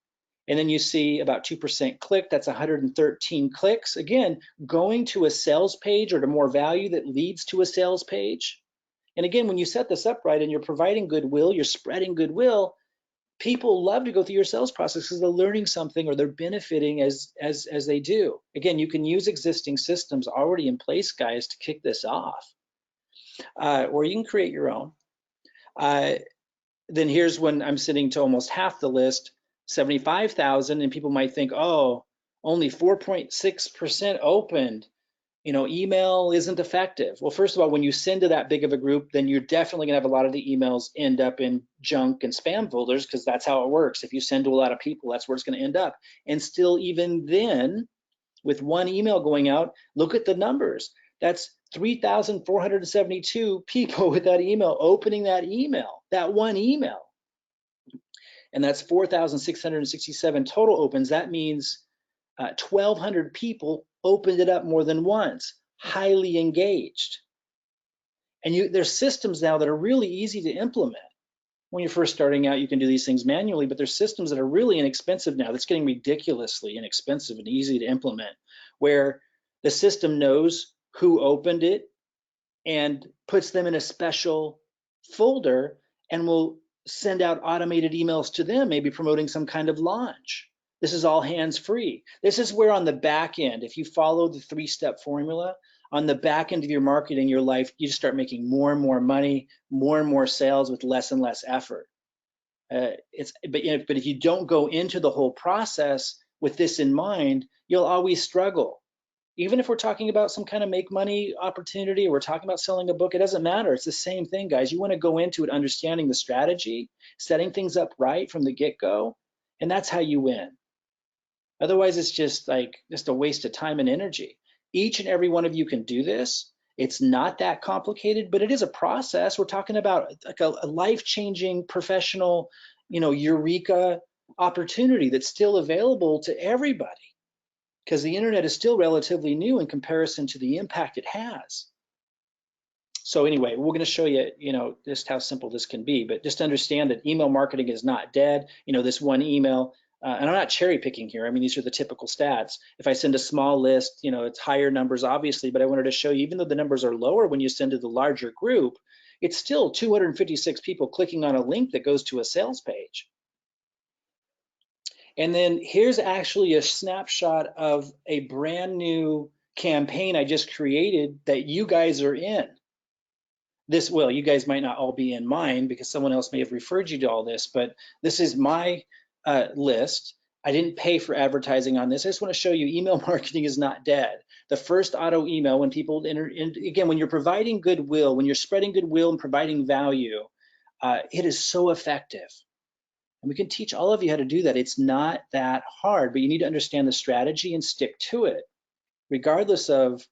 And then you see about 2% click, that's 113 clicks. Again, going to a sales page or to more value that leads to a sales page. And again, when you set this up right and you're providing goodwill, you're spreading goodwill, people love to go through your sales process because they're learning something or they're benefiting as they do. Again, you can use existing systems already in place, guys, to kick this off. Or you can create your own. Then here's when I'm sitting to almost half the list, 75,000, and people might think, oh, only 4.6% opened. Email isn't effective. Well, first of all, when you send to that big of a group, then you're definitely gonna have a lot of the emails end up in junk and spam folders because that's how it works. If you send to a lot of people, that's where it's gonna end up. And still, even then, with one email going out, look at the numbers. That's 3,472 people with that email opening that email, that one email. And that's 4,667 total opens. That means 1,200 people opened it up more than once, highly engaged. And there's systems now that are really easy to implement. When you're first starting out, you can do these things manually, but there's systems that are really inexpensive now. That's getting ridiculously inexpensive and easy to implement, where the system knows who opened it and puts them in a special folder and will send out automated emails to them, maybe promoting some kind of launch. This is all hands-free. This is where on the back end, if you follow the 3-step formula, on the back end of your marketing, your life, you just start making more and more money, more and more sales with less and less effort. But if you don't go into the whole process with this in mind, you'll always struggle. Even if we're talking about some kind of make money opportunity, or we're talking about selling a book, it doesn't matter. It's the same thing, guys. You want to go into it understanding the strategy, setting things up right from the get-go, and that's how you win. Otherwise, it's just a waste of time and energy. Each and every one of you can do this. It's not that complicated, but it is a process. We're talking about like a life-changing professional, eureka opportunity that's still available to everybody, because the internet is still relatively new in comparison to the impact it has. So anyway, we're going to show you, just how simple this can be, but just understand that email marketing is not dead. This one email, and I'm not cherry picking here. I mean, these are the typical stats. If I send a small list, it's higher numbers, obviously, but I wanted to show you, even though the numbers are lower when you send to the larger group, it's still 256 people clicking on a link that goes to a sales page. And then here's actually a snapshot of a brand new campaign I just created that you guys are in. Well, you guys might not all be in mine because someone else may have referred you to all this, but this is my list. I didn't pay for advertising on this. I just want to show you email marketing is not dead. The first auto email, when people enter in, again, when you're providing goodwill, when you're spreading goodwill and providing value, it is so effective. And we can teach all of you how to do that. It's not that hard, but you need to understand the strategy and stick to it, regardless of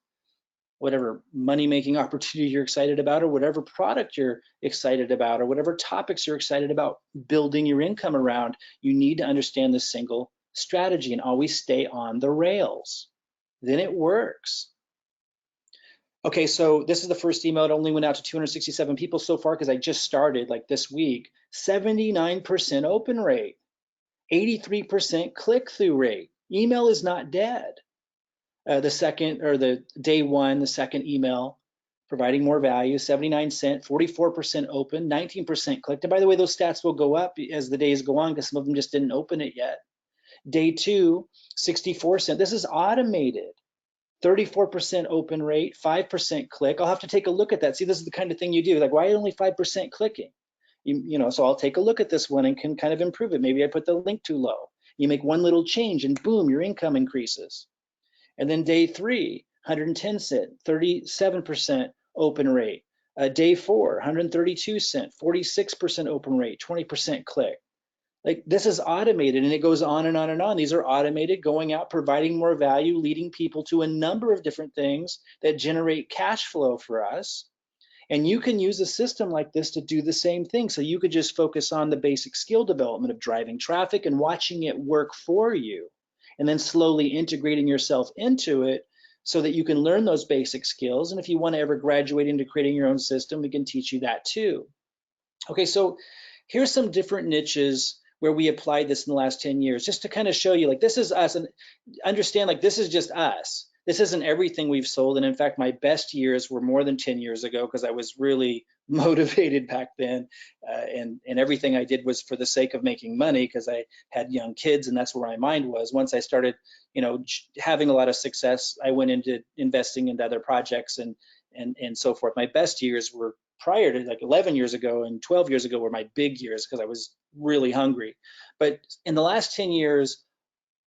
whatever money-making opportunity you're excited about, or whatever product you're excited about, or whatever topics you're excited about building your income around. You need to understand the single strategy and always stay on the rails. Then it works. Okay, so this is the first email. It only went out to 267 people so far because I just started like this week. 79% open rate, 83% click-through rate. Email is not dead. The day one, the second email, providing more value, 79 cent, 44% open, 19% clicked. And by the way, those stats will go up as the days go on because some of them just didn't open it yet. Day two, 64 cent. This is automated. 34% open rate, 5% click. I'll have to take a look at that. See, this is the kind of thing you do. Like, why only 5% clicking? So I'll take a look at this one and can kind of improve it. Maybe I put the link too low. You make one little change and boom, your income increases. And then day 3, 110 cent, 37% open rate. Day 4, 132 cent, 46% open rate, 20% click. Like, this is automated, and it goes on and on and on. These are automated, going out, providing more value, leading people to a number of different things that generate cash flow for us. And you can use a system like this to do the same thing. So you could just focus on the basic skill development of driving traffic and watching it work for you, and then slowly integrating yourself into it so that you can learn those basic skills. And if you want to ever graduate into creating your own system, we can teach you that too. Okay, so here's some different niches where we applied this in the last 10 years, just to kind of show you, like, this is us, and understand, like, this is just us. This isn't everything we've sold. And in fact, my best years were more than 10 years ago, because I was really motivated back then. And everything I did was for the sake of making money, because I had young kids and that's where my mind was. Once I started, having a lot of success, I went into investing into other projects and so forth. My best years were prior to, like, 11 years ago and 12 years ago were my big years, because I was really hungry. But in the last 10 years,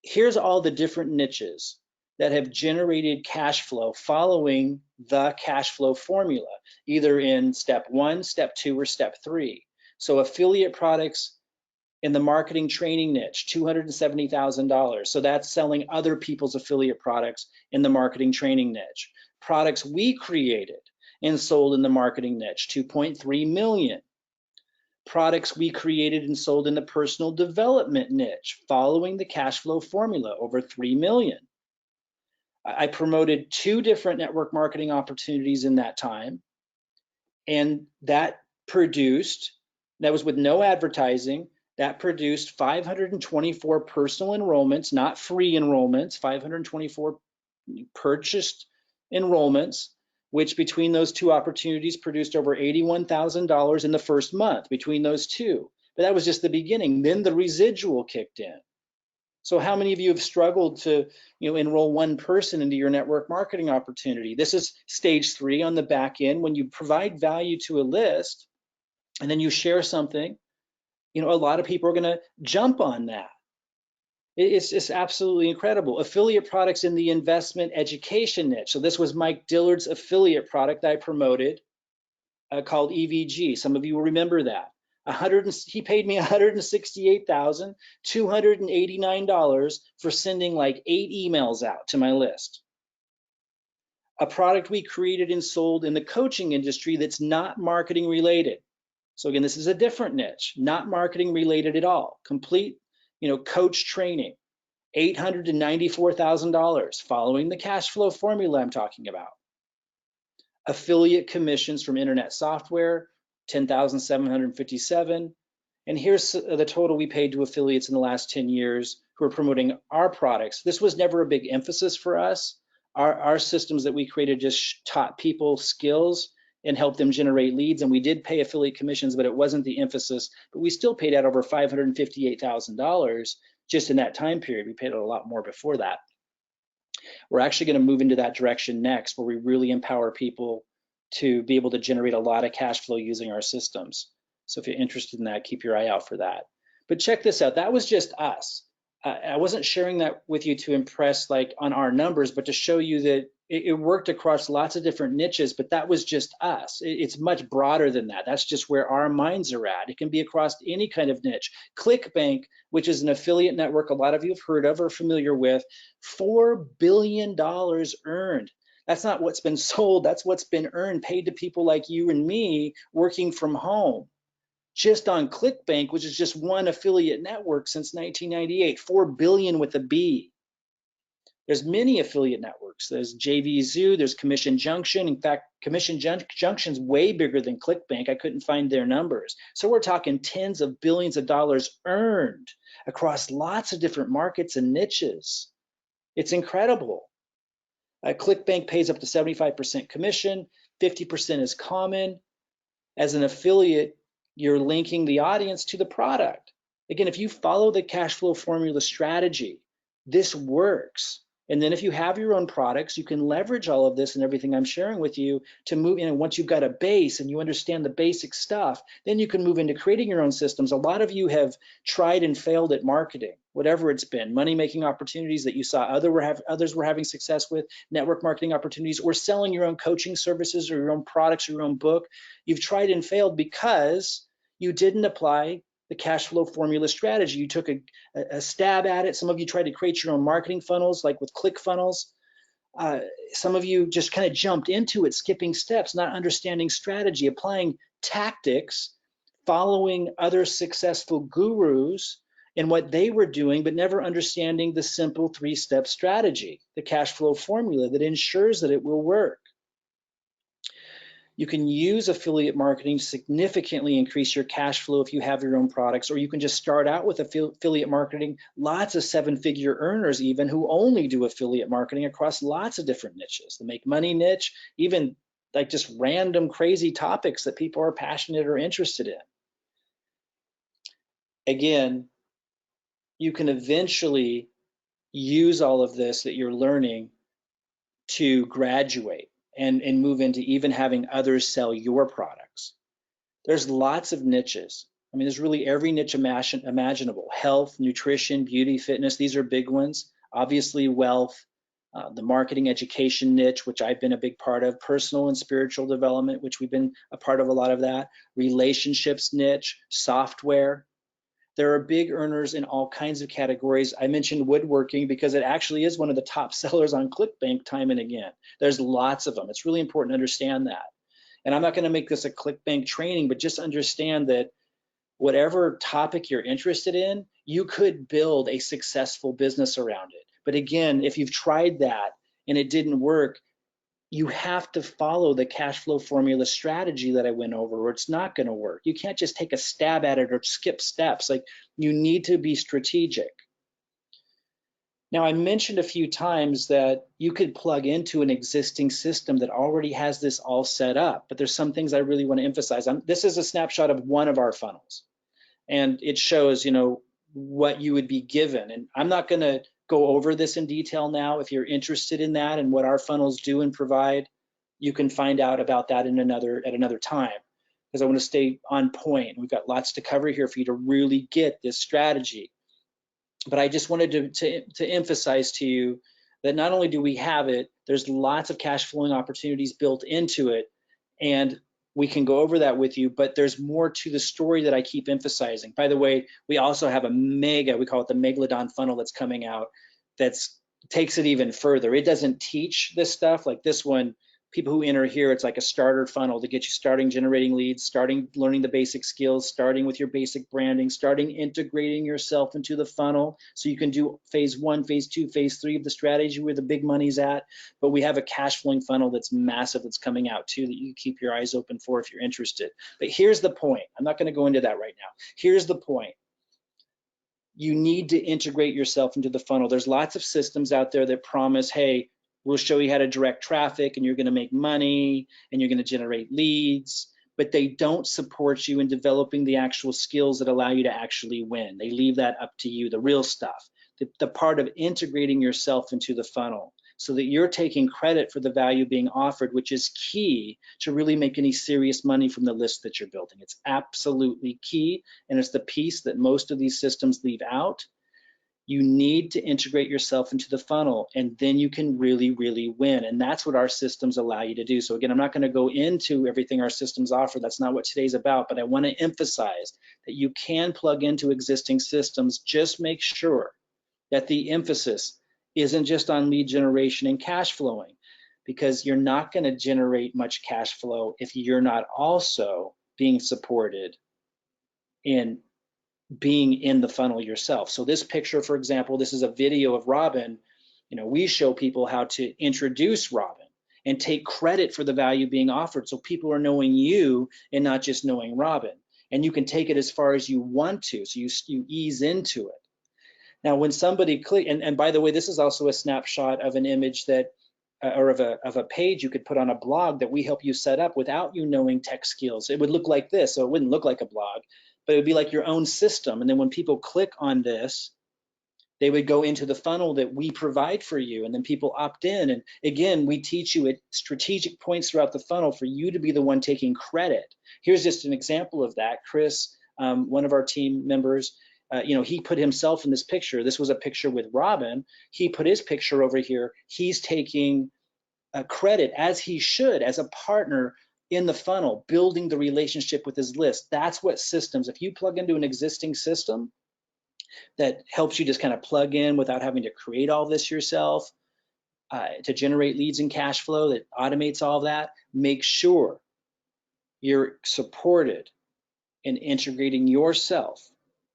here's all the different niches that have generated cash flow following the cash flow formula, either in step 1, step 2, or step 3. So affiliate products in the marketing training niche, $270,000. So that's selling other people's affiliate products in the marketing training niche. Products we created and sold in the marketing niche, 2.3 million. Products we created and sold in the personal development niche, following the cash flow formula, over 3 million. I promoted 2 different network marketing opportunities in that time, and that was with no advertising, that produced 524 personal enrollments, not free enrollments, 524 purchased enrollments, which between those 2 opportunities produced over $81,000 in the first month between those 2. But that was just the beginning. Then the residual kicked in. So how many of you have struggled to enroll one person into your network marketing opportunity? This is stage 3 on the back end. When you provide value to a list and then you share something, a lot of people are going to jump on that. It's absolutely incredible. Affiliate products in the investment education niche. So this was Mike Dillard's affiliate product that I promoted, called EVG. Some of you will remember that. He paid me $168,289 for sending like 8 emails out to my list. A product we created and sold in the coaching industry that's not marketing related. So again, this is a different niche, not marketing related at all. Complete, coach training, $894,000, following the cash flow formula I'm talking about. Affiliate commissions from internet software, 10,757. And here's the total we paid to affiliates in the last 10 years who are promoting our products. This was never a big emphasis for us. Our systems that we created just taught people skills and helped them generate leads. And we did pay affiliate commissions, but it wasn't the emphasis. But we still paid out over $558,000 just in that time period. We paid out a lot more before that. We're actually going to move into that direction next, where we really empower people to be able to generate a lot of cash flow using our systems. So if you're interested in that, keep your eye out for that. But check this out. That was just us. I wasn't sharing that with you to impress like on our numbers, but to show you that it worked across lots of different niches, but that was just us. It's much broader than that. That's just where our minds are at. It can be across any kind of niche. ClickBank, which is an affiliate network a lot of you have heard of or familiar with, $4 billion earned. That's not what's been sold. That's what's been earned, paid to people like you and me working from home. Just on ClickBank, which is just one affiliate network since 1998, 4 billion with a B. There's many affiliate networks. There's JVZoo, there's Commission Junction. In fact, Commission Junction's way bigger than ClickBank. I couldn't find their numbers. So we're talking tens of billions of dollars earned across lots of different markets and niches. It's incredible. ClickBank pays up to 75% commission, 50% is common. As an affiliate, you're linking the audience to the product. Again, if you follow the cash flow formula strategy, this works. And then if you have your own products, you can leverage all of this and everything I'm sharing with you to move in. And once you've got a base and you understand the basic stuff, then you can move into creating your own systems. A lot of you have tried and failed at marketing, whatever it's been, money-making opportunities that you saw others were having success with, network marketing opportunities, or selling your own coaching services or your own products or your own book. You've tried and failed because you didn't apply the cash flow formula strategy. You took a stab at it. Some of you tried to create your own marketing funnels, like with ClickFunnels. Some of you just kind of jumped into it, skipping steps, not understanding strategy, applying tactics, following other successful gurus and what they were doing, but never understanding the simple 3-step strategy, the cash flow formula that ensures that it will work. You can use affiliate marketing to significantly increase your cash flow if you have your own products, or you can just start out with affiliate marketing. Lots of 7-figure earners even who only do affiliate marketing across lots of different niches. The make money niche, even like just random crazy topics that people are passionate or interested in. Again, you can eventually use all of this that you're learning to graduate and move into even having others sell your products. There's lots of niches. I mean, there's really every niche imaginable. Health, nutrition, beauty, fitness, these are big ones. Obviously, wealth, the marketing education niche, which I've been a big part of, personal and spiritual development, which we've been a part of a lot of that, relationships niche, software. There are big earners in all kinds of categories. I mentioned woodworking because it actually is one of the top sellers on ClickBank time and again. There's lots of them. It's really important to understand that. And I'm not going to make this a ClickBank training, but just understand that whatever topic you're interested in, you could build a successful business around it. But again, if you've tried that and it didn't work, you have to follow the cash flow formula strategy that I went over, or it's not going to work. You can't just take a stab at it or skip steps. Like, you need to be strategic. Now, I mentioned a few times that you could plug into an existing system that already has this all set up, but there's some things I really want to emphasize. This is a snapshot of one of our funnels, and it shows, what you would be given. And I'm not going to go over this in detail now. If you're interested in that and what our funnels do and provide, you can find out about that at another time, because I want to stay on point. We've got lots to cover here for you to really get this strategy. But I just wanted to emphasize to you that not only do we have it, there's lots of cash flowing opportunities built into it, and we can go over that with you, but there's more to the story that I keep emphasizing. By the way, we also have a we call it the Megalodon funnel that's coming out that takes it even further. It doesn't teach this stuff like this one. People who enter here, it's like a starter funnel to get you starting generating leads, starting learning the basic skills, starting with your basic branding, starting integrating yourself into the funnel so you can do phase 1, phase 2, phase 3 of the strategy where the big money's at. But we have a cash flowing funnel that's massive that's coming out too that you keep your eyes open for if you're interested. But here's the point. I'm not going to go into that right now. Here's the point. You need to integrate yourself into the funnel. There's lots of systems out there that promise, hey, we'll show you how to direct traffic and you're going to make money and you're going to generate leads, but they don't support you in developing the actual skills that allow you to actually win. They leave that up to you, the real stuff, the part of integrating yourself into the funnel so that you're taking credit for the value being offered, which is key to really make any serious money from the list that you're building. It's absolutely key, and it's the piece that most of these systems leave out. You need to integrate yourself into the funnel, and then you can really, really win. And that's what our systems allow you to do. So again, I'm not going to go into everything our systems offer. That's not what today's about, but I want to emphasize that you can plug into existing systems. Just make sure that the emphasis isn't just on lead generation and cash flowing, because you're not going to generate much cash flow if you're not also being supported in being in the funnel yourself. So this picture, for example, this is a video of Robin. We show people how to introduce Robin and take credit for the value being offered, so people are knowing you and not just knowing Robin. And you can take it as far as you want to, so you ease into it. Now, when somebody click, and by the way, this is also a snapshot of an image that, or of a page you could put on a blog that we help you set up without you knowing tech skills. It would look like this, so it wouldn't look like a blog, but it would be like your own system. And then when people click on this, They would go into the funnel that we provide for you, and then people opt in. And again, we teach you at strategic points throughout the funnel for you to be the one taking credit. Here's just an example of that. Chris, one of our team members, he put himself in this picture. This was a picture with Robin. He put his picture over here. He's taking credit, as he should, as a partner in the funnel, building the relationship with his list. That's what systems, if you plug into an existing system that helps you just kind of plug in without having to create all this yourself, to generate leads and cash flow that automates all that, make sure you're supported in integrating yourself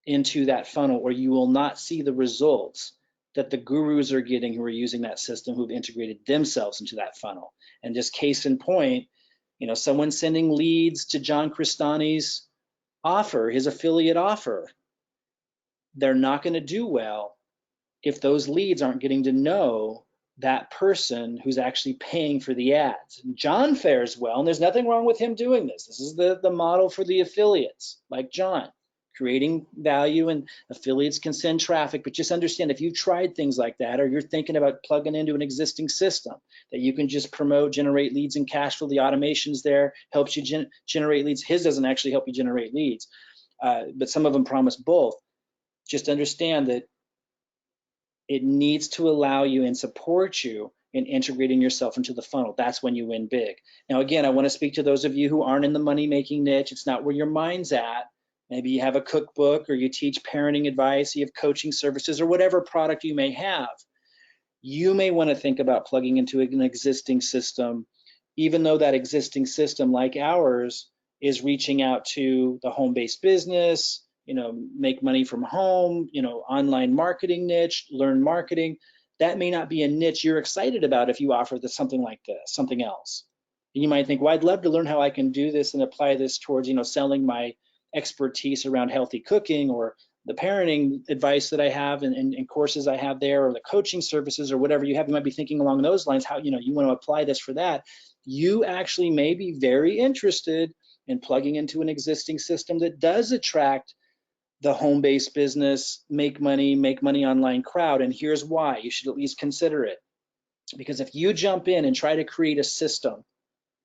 into that funnel, or you will not see the results that the gurus are getting who are using that system, who've integrated themselves into that funnel. And just case in point, someone sending leads to John Cristani's offer, his affiliate offer, they're not going to do well if those leads aren't getting to know that person who's actually paying for the ads. John fares well, and there's nothing wrong with him doing this. This is the model for the affiliates, like John, creating value, and affiliates can send traffic. But just understand, if you've tried things like that, or you're thinking about plugging into an existing system that you can just promote, generate leads and cash flow, the automation's there, helps you generate leads. His doesn't actually help you generate leads, but some of them promise both. Just understand that it needs to allow you and support you in integrating yourself into the funnel. That's when you win big. Now, again, I want to speak to those of you who aren't in the money-making niche. It's not where your mind's at. Maybe you have a cookbook, or you teach parenting advice, you have coaching services, or whatever product you may have. You may want to think about plugging into an existing system, even though that existing system, like ours, is reaching out to the home-based business, make money from home, online marketing niche, learn marketing. That may not be a niche you're excited about if you offer something like this, something else. And you might think, well, I'd love to learn how I can do this and apply this towards, selling my expertise around healthy cooking, or the parenting advice that I have and courses I have there, or the coaching services, or whatever you have. You might be thinking along those lines, how, you want to apply this for that. You actually may be very interested in plugging into an existing system that does attract the home-based business, make money online crowd. And here's why you should at least consider it. Because if you jump in and try to create a system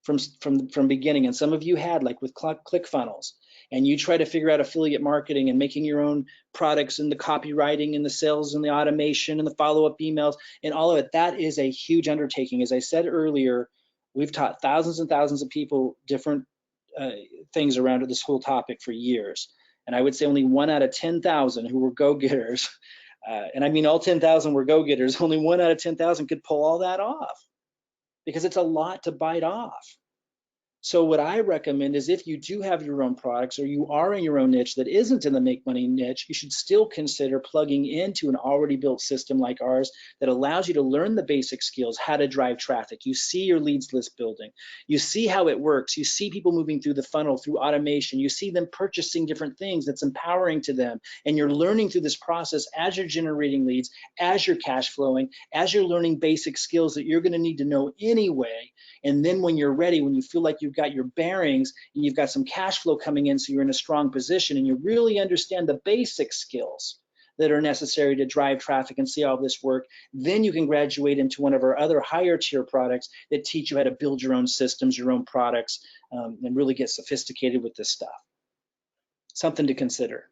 from beginning, and some of you had, like with ClickFunnels, and you try to figure out affiliate marketing and making your own products, and the copywriting and the sales and the automation and the follow-up emails and all of it, that is a huge undertaking. As I said earlier, we've taught thousands and thousands of people different things around this whole topic for years. And I would say only 1 out of 10,000 who were go-getters, and I mean all 10,000 were go-getters, only 1 out of 10,000 could pull all that off, because it's a lot to bite off. So what I recommend is, if you do have your own products, or you are in your own niche that isn't in the make money niche, you should still consider plugging into an already built system like ours that allows you to learn the basic skills, how to drive traffic. You see your leads list building. You see how it works. You see people moving through the funnel through automation. You see them purchasing different things that's empowering to them. And you're learning through this process as you're generating leads, as you're cash flowing, as you're learning basic skills that you're going to need to know anyway. And then when you're ready, when you feel like you've got your bearings and you've got some cash flow coming in, so you're in a strong position and you really understand the basic skills that are necessary to drive traffic and see all this work, then you can graduate into one of our other higher tier products that teach you how to build your own systems, your own products, and really get sophisticated with this stuff. Something to consider.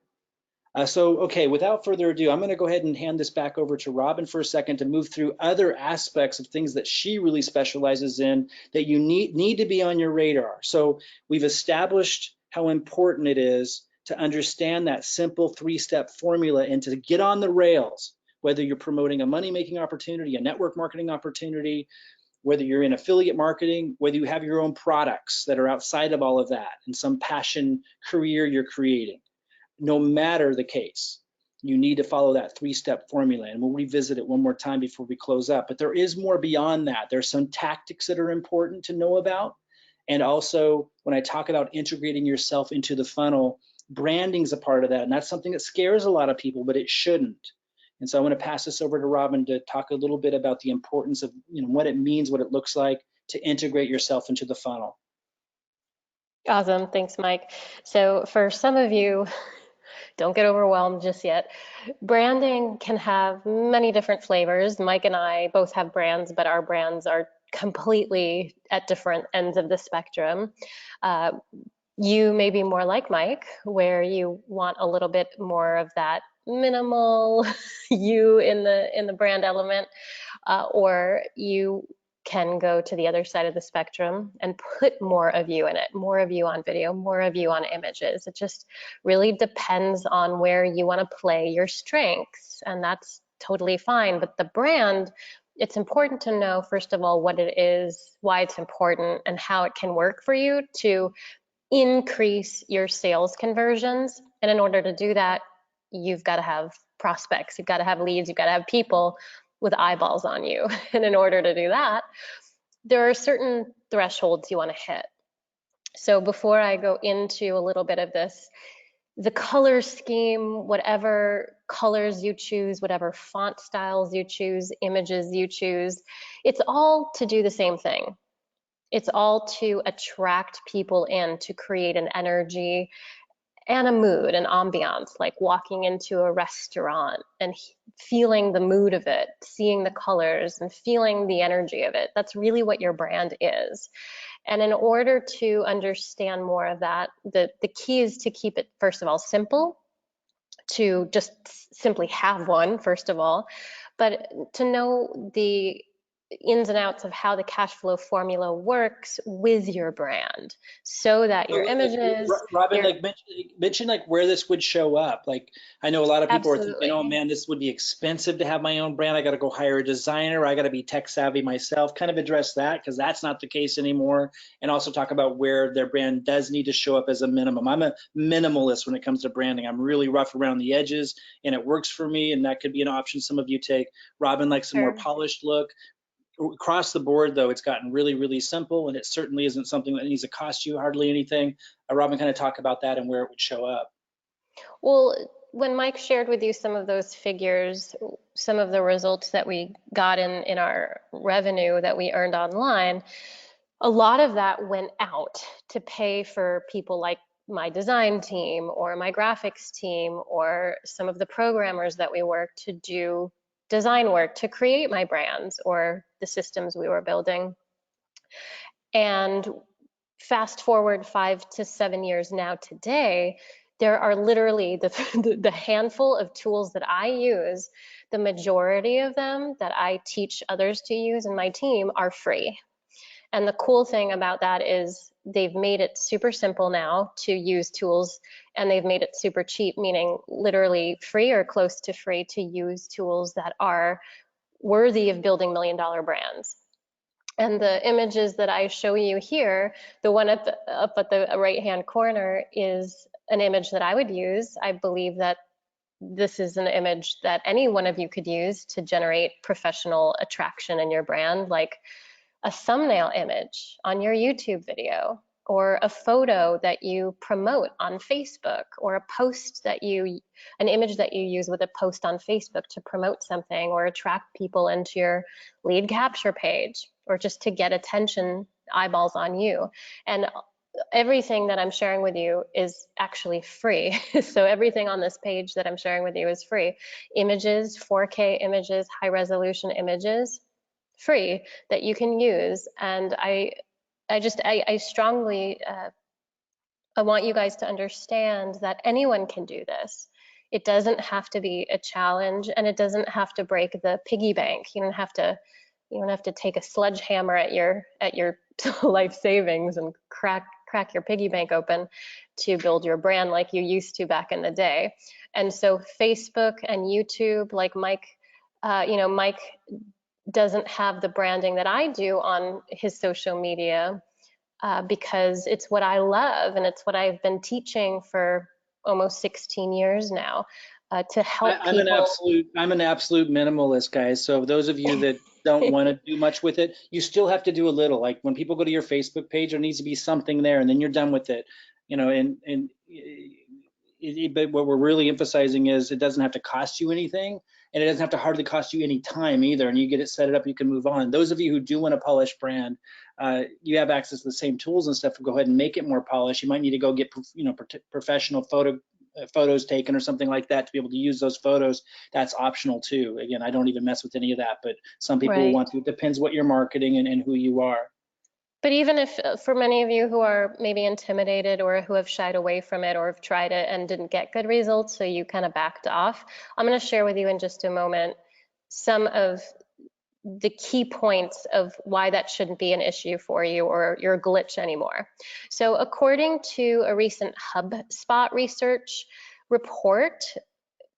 Okay, without further ado, I'm going to go ahead and hand this back over to Robin for a second to move through other aspects of things that she really specializes in that you need to be on your radar. So we've established how important it is to understand that simple 3-step formula and to get on the rails, whether you're promoting a money-making opportunity, a network marketing opportunity, whether you're in affiliate marketing, whether you have your own products that are outside of all of that and some passion career you're creating. No matter the case, you need to follow that 3-step formula, and we'll revisit it one more time before we close up. But there is more beyond that. There's some tactics that are important to know about. And also, when I talk about integrating yourself into the funnel, branding is a part of that. And that's something that scares a lot of people, but it shouldn't. And so I want to pass this over to Robin to talk a little bit about the importance of what it means, what it looks like to integrate yourself into the funnel. Awesome. Thanks, Mike. So for some of you, Don't get overwhelmed just yet. Branding can have many different flavors. Mike and I both have brands, but our brands are completely at different ends of the spectrum. Uh, you may be more like Mike, where you want a little bit more of that minimal you in the brand element, or you can go to the other side of the spectrum and put more of you in it, more of you on video, more of you on images. It just really depends on where you want to play your strengths, and that's totally fine. But the brand, it's important to know, first of all, what it is, why it's important, and how it can work for you to increase your sales conversions. And in order to do that, you've got to have prospects, you've got to have leads, you've got to have people with eyeballs on you. And in order to do that, there are certain thresholds you want to hit. So before I go into a little bit of this, the color scheme, whatever colors you choose, whatever font styles you choose, images you choose, it's all to do the same thing. It's all to attract people in, to create an energy and a mood, an ambiance, like walking into a restaurant and feeling the mood of it, seeing the colors and feeling the energy of it. That's really what your brand is. And in order to understand more of that, the key is to keep it, first of all, simple, to just simply have one, first of all, but to know the ins and outs of how the cash flow formula works with your brand so that your images, Robin, your like mention like where this would show up. Like I know a lot of people are thinking, oh absolutely. man, this would be expensive to have my own brand. I got to go hire a designer. I got to be tech savvy myself. Kind of address that because that's not the case anymore. And also talk about where their brand does need to show up as a minimum. I'm a minimalist when it comes to branding. I'm really rough around the edges and it works for me. And that could be an option some of you take. Robin likes a more Sure. polished look. Across the board, though, it's gotten really, really simple, and it certainly isn't something that needs to cost you hardly anything. Robin kind of talk about that and where it would show up. Well, when Mike shared with you some of those figures, some of the results that we got in our revenue that we earned online, a lot of that went out to pay for people like my design team or my graphics team or some of the programmers that we work to do design work to create my brands or the systems we were building. And fast forward 5 to 7 years now today, there are literally the handful of tools that I use, the majority of them that I teach others to use in my team are free. And the cool thing about that is they've made it super simple now to use tools, and they've made it super cheap, meaning literally free or close to free to use tools that are worthy of building $1 million brands. And the images that I show you here, the one up at the right-hand corner is an image that I would use. I believe that this is an image that any one of you could use to generate professional attraction in your brand, like a thumbnail image on your YouTube video, or a photo that you promote on Facebook, or a post that an image that you use with a post on Facebook to promote something or attract people into your lead capture page, or just to get attention, eyeballs on you. And everything that I'm sharing with you is actually free. So everything on this page that I'm sharing with you is free. Images, 4K images, high resolution images, free that you can use. And I strongly, I want you guys to understand that anyone can do this. It doesn't have to be a challenge, and it doesn't have to break the piggy bank. You don't have to take a sledgehammer at your life savings and crack your piggy bank open to build your brand like you used to back in the day. And so Facebook and YouTube, like Mike, Mike doesn't have the branding that I do on his social media, because it's what I love and it's what I've been teaching for almost 16 years now, to help people. I'm an absolute minimalist, guys. So those of you that don't want to do much with it, you still have to do a little. Like when people go to your Facebook page, there needs to be something there, and then you're done with it. But what we're really emphasizing is it doesn't have to cost you anything, and it doesn't have to hardly cost you any time either. And you get it set it up, you can move on. Those of you who do want a polished brand, you have access to the same tools and stuff to go ahead and make it more polished. You might need to go get professional photo photos taken or something like that to be able to use those photos, that's optional too. Again, I don't even mess with any of that, but some people will Right. want to. It depends what you're marketing and who you are. But even if, for many of you who are maybe intimidated or who have shied away from it or have tried it and didn't get good results, so you kind of backed off, I'm going to share with you in just a moment some of the key points of why that shouldn't be an issue for you or your glitch anymore. So according to a recent HubSpot research report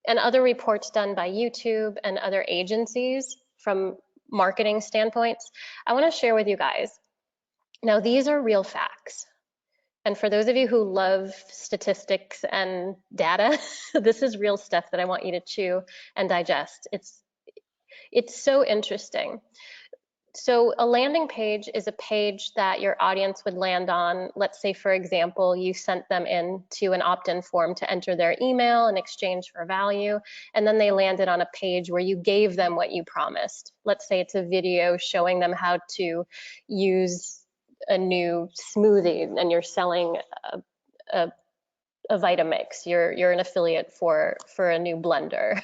and other reports done by YouTube and other agencies from marketing standpoints, I want to share with you guys. Now, these are real facts. And for those of you who love statistics and data, this is real stuff that I want you to chew and digest. It's so interesting. So a landing page is a page that your audience would land on. Let's say, for example, you sent them into an opt-in form to enter their email in exchange for value, and then they landed on a page where you gave them what you promised. Let's say it's a video showing them how to use a new smoothie, and you're selling a a Vitamix. You're an affiliate for a new blender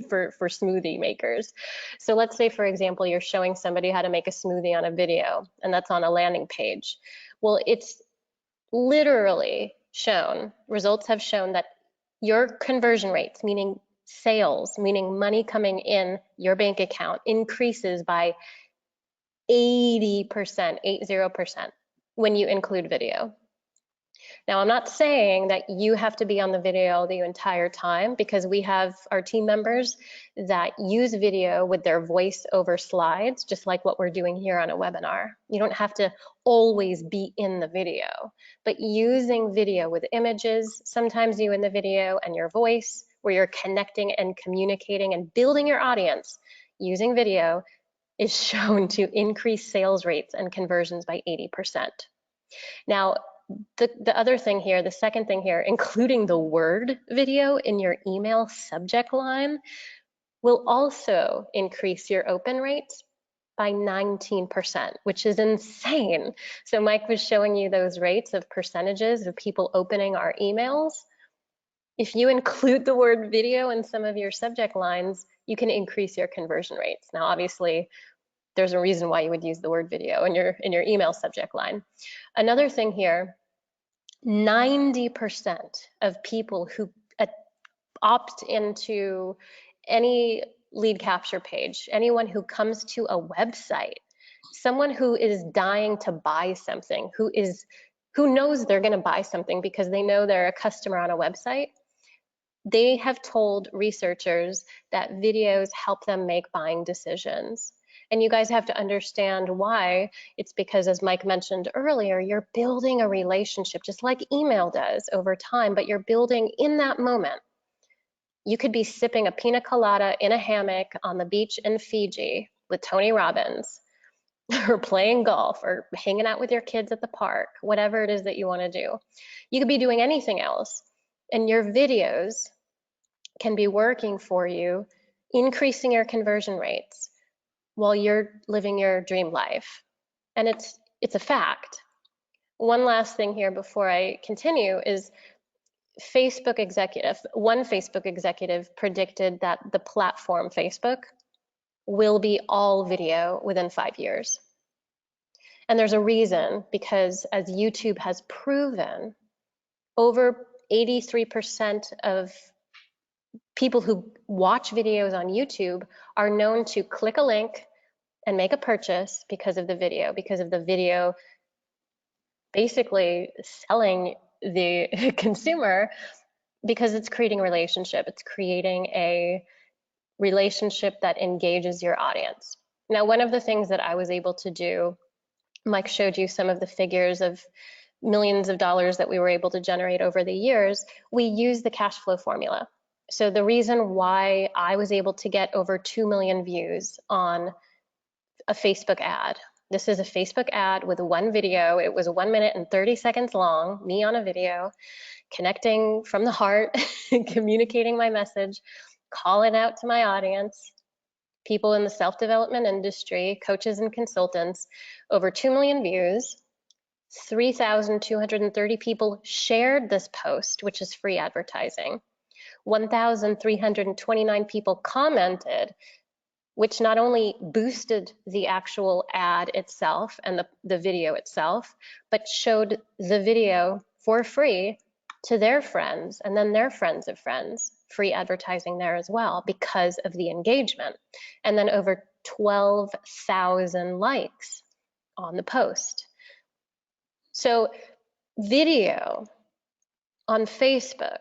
for smoothie makers. So let's say, for example, you're showing somebody how to make a smoothie on a video, and that's on a landing page. Well, it's literally shown, results have shown that your conversion rates, meaning sales, meaning money coming in your bank account, increases by 80%, 80%, when you include video. Now, I'm not saying that you have to be on the video the entire time, because we have our team members that use video with their voice over slides, just like what we're doing here on a webinar. You don't have to always be in the video, but using video with images, sometimes you in the video and your voice, where you're connecting and communicating and building your audience using video, is shown to increase sales rates and conversions by 80%. Now, the other thing here, the second thing here, including the word video in your email subject line, will also increase your open rates by 19%, which is insane. So Mike was showing you those rates of percentages of people opening our emails. If you include the word video in some of your subject lines, you can increase your conversion rates. Now, obviously, there's a reason why you would use the word video in your email subject line. Another thing here, 90% of people who opt into any lead capture page, anyone who comes to a website, someone who is dying to buy something, who knows they're going to buy something because they know they're a customer on a website, they have told researchers that videos help them make buying decisions. And you guys have to understand why. It's because, as Mike mentioned earlier, you're building a relationship just like email does over time, but you're building in that moment. You could be sipping a pina colada in a hammock on the beach in Fiji with Tony Robbins, or playing golf, or hanging out with your kids at the park, whatever it is that you want to do. You could be doing anything else, and your videos can be working for you, increasing your conversion rates while you're living your dream life. And it's a fact. One last thing here before I continue is one Facebook executive predicted that the platform Facebook will be all video within 5 years. And there's a reason, because as YouTube has proven, over 83% of people who watch videos on YouTube are known to click a link and make a purchase because of the video basically selling the consumer, because it's creating a relationship. It's creating a relationship that engages your audience. Now, one of the things that I was able to do, Mike showed you some of the figures of millions of dollars that we were able to generate over the years. We use the cash flow formula. So the reason why I was able to get over 2 million views on a Facebook ad. This is a Facebook ad with one video. It was 1 minute and 30 seconds long, me on a video, connecting from the heart, communicating my message, calling out to my audience, people in the self-development industry, coaches and consultants, over 2 million views. 3,230 people shared this post, which is free advertising. 1,329 people commented, which not only boosted the actual ad itself and the video itself, but showed the video for free to their friends and then their friends of friends, free advertising there as well because of the engagement. And then over 12,000 likes on the post. So video on Facebook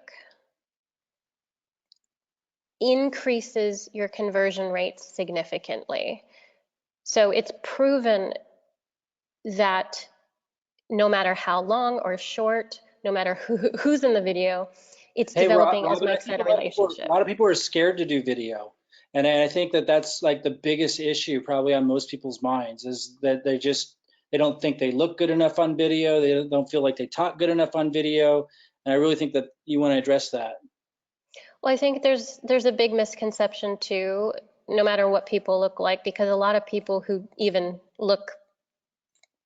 increases your conversion rates significantly. So it's proven that no matter how long or short, no matter who's in the video, it's Hey, developing, as Robin, I Mike think said, a relationship. a lot of people are scared to do video. And I think that that's like the biggest issue probably on most people's minds is that they don't think they look good enough on video. They don't feel like they talk good enough on video. And I really think that you want to address that. Well, I think there's a big misconception too, no matter what people look like, because a lot of people who even look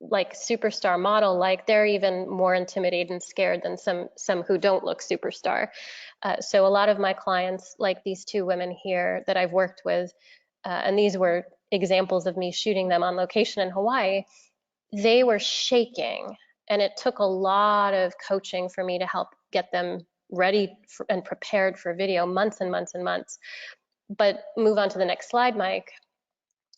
like superstar model, like they're even more intimidated and scared than some who don't look superstar. So a lot of my clients, like these two women here that I've worked with, and these were examples of me shooting them on location in Hawaii, they were shaking, and it took a lot of coaching for me to help get them ready and prepared for video, months and months and months. But move on to the next slide, Mike,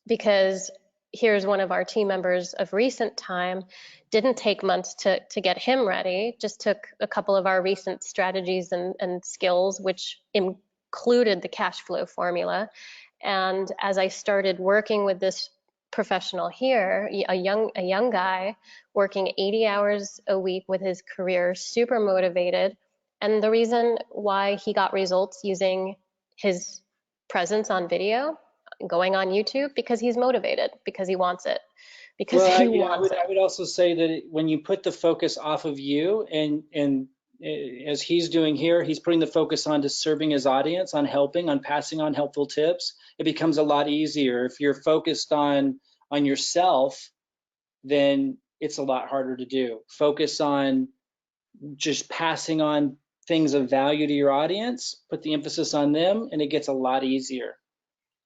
because here's one of our team members of recent time. Didn't take months to get him ready, just took a couple of our recent strategies and skills, which included the cash flow formula. And as I started working with this professional here, a young guy working 80 hours a week with his career, super motivated. And the reason why he got results using his presence on video, going on YouTube, because he's motivated, because he wants it, because Well, he wants I it. would also say that when you put the focus off of you and as he's doing here, he's putting the focus on to serving his audience, on helping, on passing on helpful tips. It becomes a lot easier. If you're focused on yourself, then it's a lot harder to do. Focus on just passing on things of value to your audience, put the emphasis on them, and it gets a lot easier.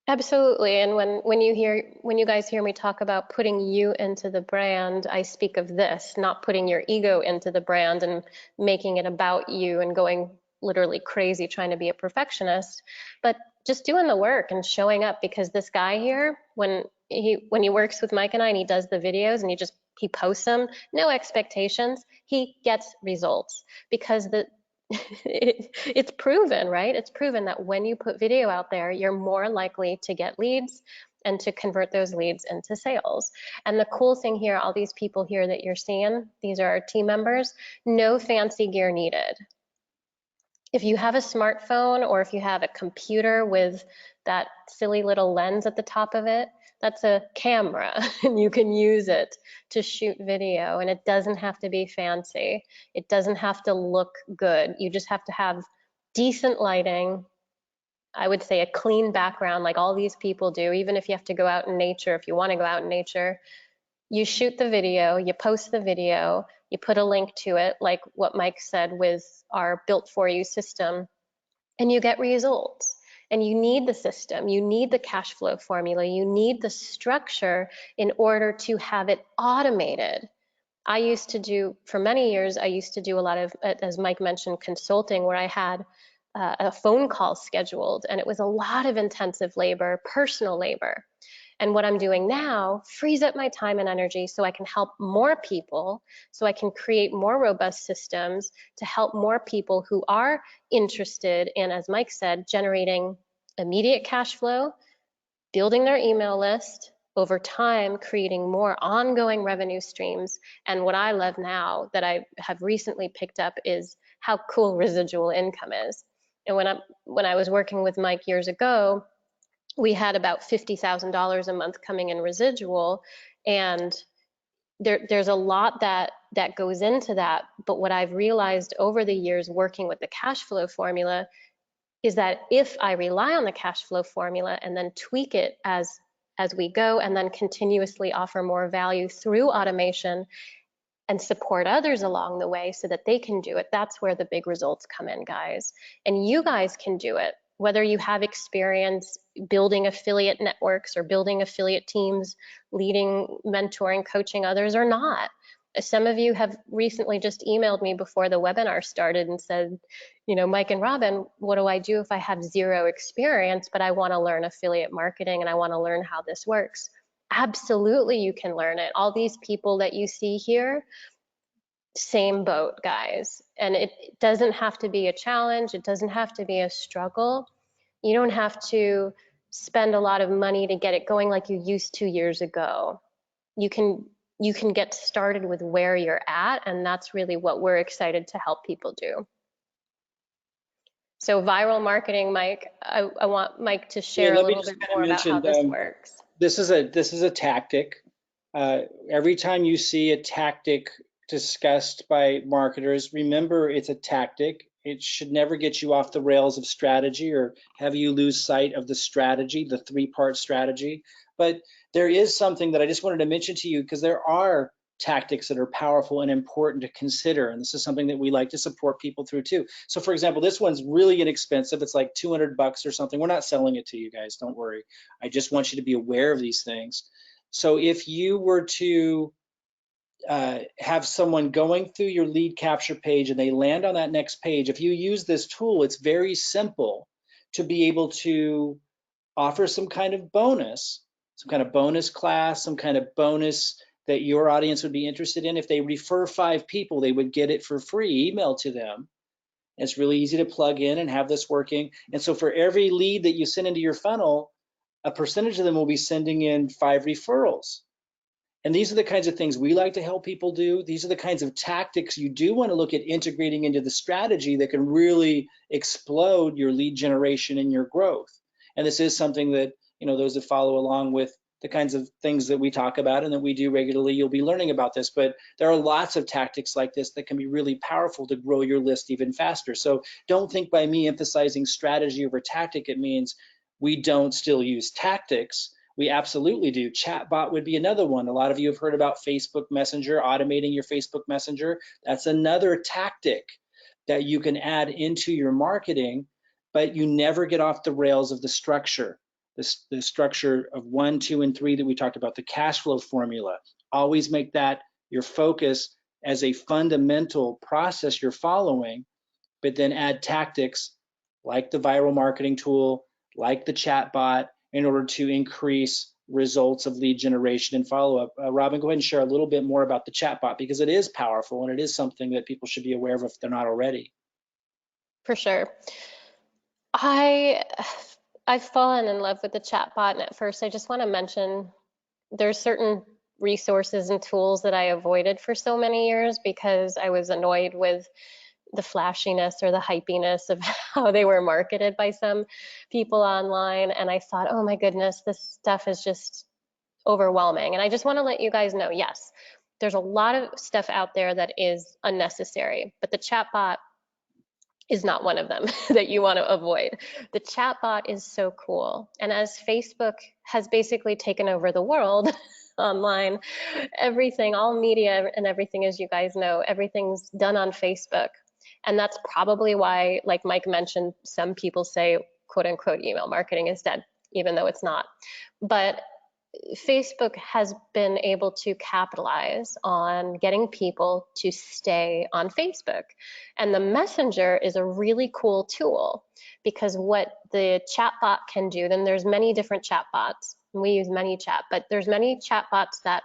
Absolutely. And when you guys hear me talk about putting you into the brand, I speak of this, not putting your ego into the brand and making it about you and going literally crazy trying to be a perfectionist, but just doing the work and showing up, because this guy here, when he works with Mike and I and he does the videos and he posts them, no expectations, he gets results because it's proven, right? It's proven that when you put video out there, you're more likely to get leads and to convert those leads into sales. And the cool thing here, all these people here that you're seeing, these are our team members, no fancy gear needed. If you have a smartphone or if you have a computer with that silly little lens at the top of it, that's a camera and you can use it to shoot video, and it doesn't have to be fancy. It doesn't have to look good. You just have to have decent lighting. I would say a clean background like all these people do, even if you have to go out in nature, if you want to go out in nature, you shoot the video, you post the video, you put a link to it, like what Mike said with our built for you system, and you get results. And you need the system, you need the cash flow formula, you need the structure in order to have it automated. I used to do, for many years, I used to do a lot of, as Mike mentioned, consulting, where I had a phone call scheduled, and it was a lot of intensive labor, personal labor. And what I'm doing now frees up my time and energy so I can help more people, so I can create more robust systems to help more people who are interested in, as Mike said, generating immediate cash flow, building their email list, over time creating more ongoing revenue streams. And what I love now that I have recently picked up is how cool residual income is. And when I was working with Mike years ago, we had about $50,000 a month coming in residual, and there's a lot that goes into that. But what I've realized over the years working with the cash flow formula is that if I rely on the cash flow formula and then tweak it as we go, and then continuously offer more value through automation, and support others along the way so that they can do it. That's where the big results come in, guys. And you guys can do it, whether you have experience building affiliate networks or building affiliate teams, leading, mentoring, coaching others or not. Some of you have recently just emailed me before the webinar started and said, you know, Mike and Robin, what do I do if I have zero experience, but I want to learn affiliate marketing and I want to learn how this works? Absolutely, you can learn it. All these people that you see here, same boat, guys. And it doesn't have to be a challenge. It doesn't have to be a struggle. You don't have to spend a lot of money to get it going like you used 2 years ago. You can get started with where you're at, and that's really what we're excited to help people do. So viral marketing, Mike, I want Mike to Yeah, share a let me little just bit kind of more about how mention, this works. this is a tactic. Every time you see a tactic discussed by marketers, remember it's a tactic. It should never get you off the rails of strategy or have you lose sight of the strategy, the three-part strategy. But there is something that I just wanted to mention to you, because there are tactics that are powerful and important to consider. And this is something that we like to support people through too. So for example, this one's really inexpensive. It's like $200 or something. We're not selling it to you guys, don't worry. I just want you to be aware of these things. So if you were to have someone going through your lead capture page and they land on that next page, if you use this tool, it's very simple to be able to offer some kind of bonus, some kind of bonus class, some kind of bonus that your audience would be interested in. If they refer 5 people, they would get it for free, emailed to them. It's really easy to plug in and have this working. And so for every lead that you send into your funnel, a percentage of them will be sending in 5 referrals. And these are the kinds of things we like to help people do. These are the kinds of tactics you do want to look at integrating into the strategy that can really explode your lead generation and your growth. And this is something that, you know, those that follow along with the kinds of things that we talk about and that we do regularly, you'll be learning about this. But there are lots of tactics like this that can be really powerful to grow your list even faster. So don't think by me emphasizing strategy over tactic, it means we don't still use tactics. We absolutely do. Chatbot would be another one. A lot of you have heard about Facebook Messenger, automating your Facebook Messenger. That's another tactic that you can add into your marketing, but you never get off the rails of the structure, the structure of 1, 2, and 3 that we talked about, the cash flow formula. Always make that your focus as a fundamental process you're following, but then add tactics like the viral marketing tool, like the chatbot, in order to increase results of lead generation and follow-up. Robin, go ahead and share a little bit more about the chatbot, because it is powerful and it is something that people should be aware of if they're not already. For sure. I've fallen in love with the chatbot, and at first I just want to mention there's certain resources and tools that I avoided for so many years because I was annoyed with the flashiness or the hypiness of how they were marketed by some people online. And I thought, oh my goodness, this stuff is just overwhelming. And I just want to let you guys know, yes, there's a lot of stuff out there that is unnecessary, but the chatbot is not one of them that you want to avoid. The chatbot is so cool. And as Facebook has basically taken over the world online, everything, all media and everything, as you guys know, everything's done on Facebook. And that's probably why, like Mike mentioned, some people say, quote unquote, email marketing is dead, even though it's not. But Facebook has been able to capitalize on getting people to stay on Facebook. And the Messenger is a really cool tool because what the chatbot can do, then there's many different chatbots. We use ManyChat, but there's many chatbots that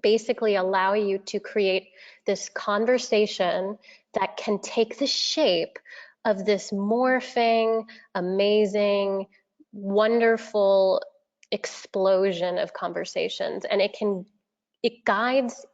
basically allow you to create this conversation that can take the shape of this morphing, amazing, wonderful explosion of conversations. And it guides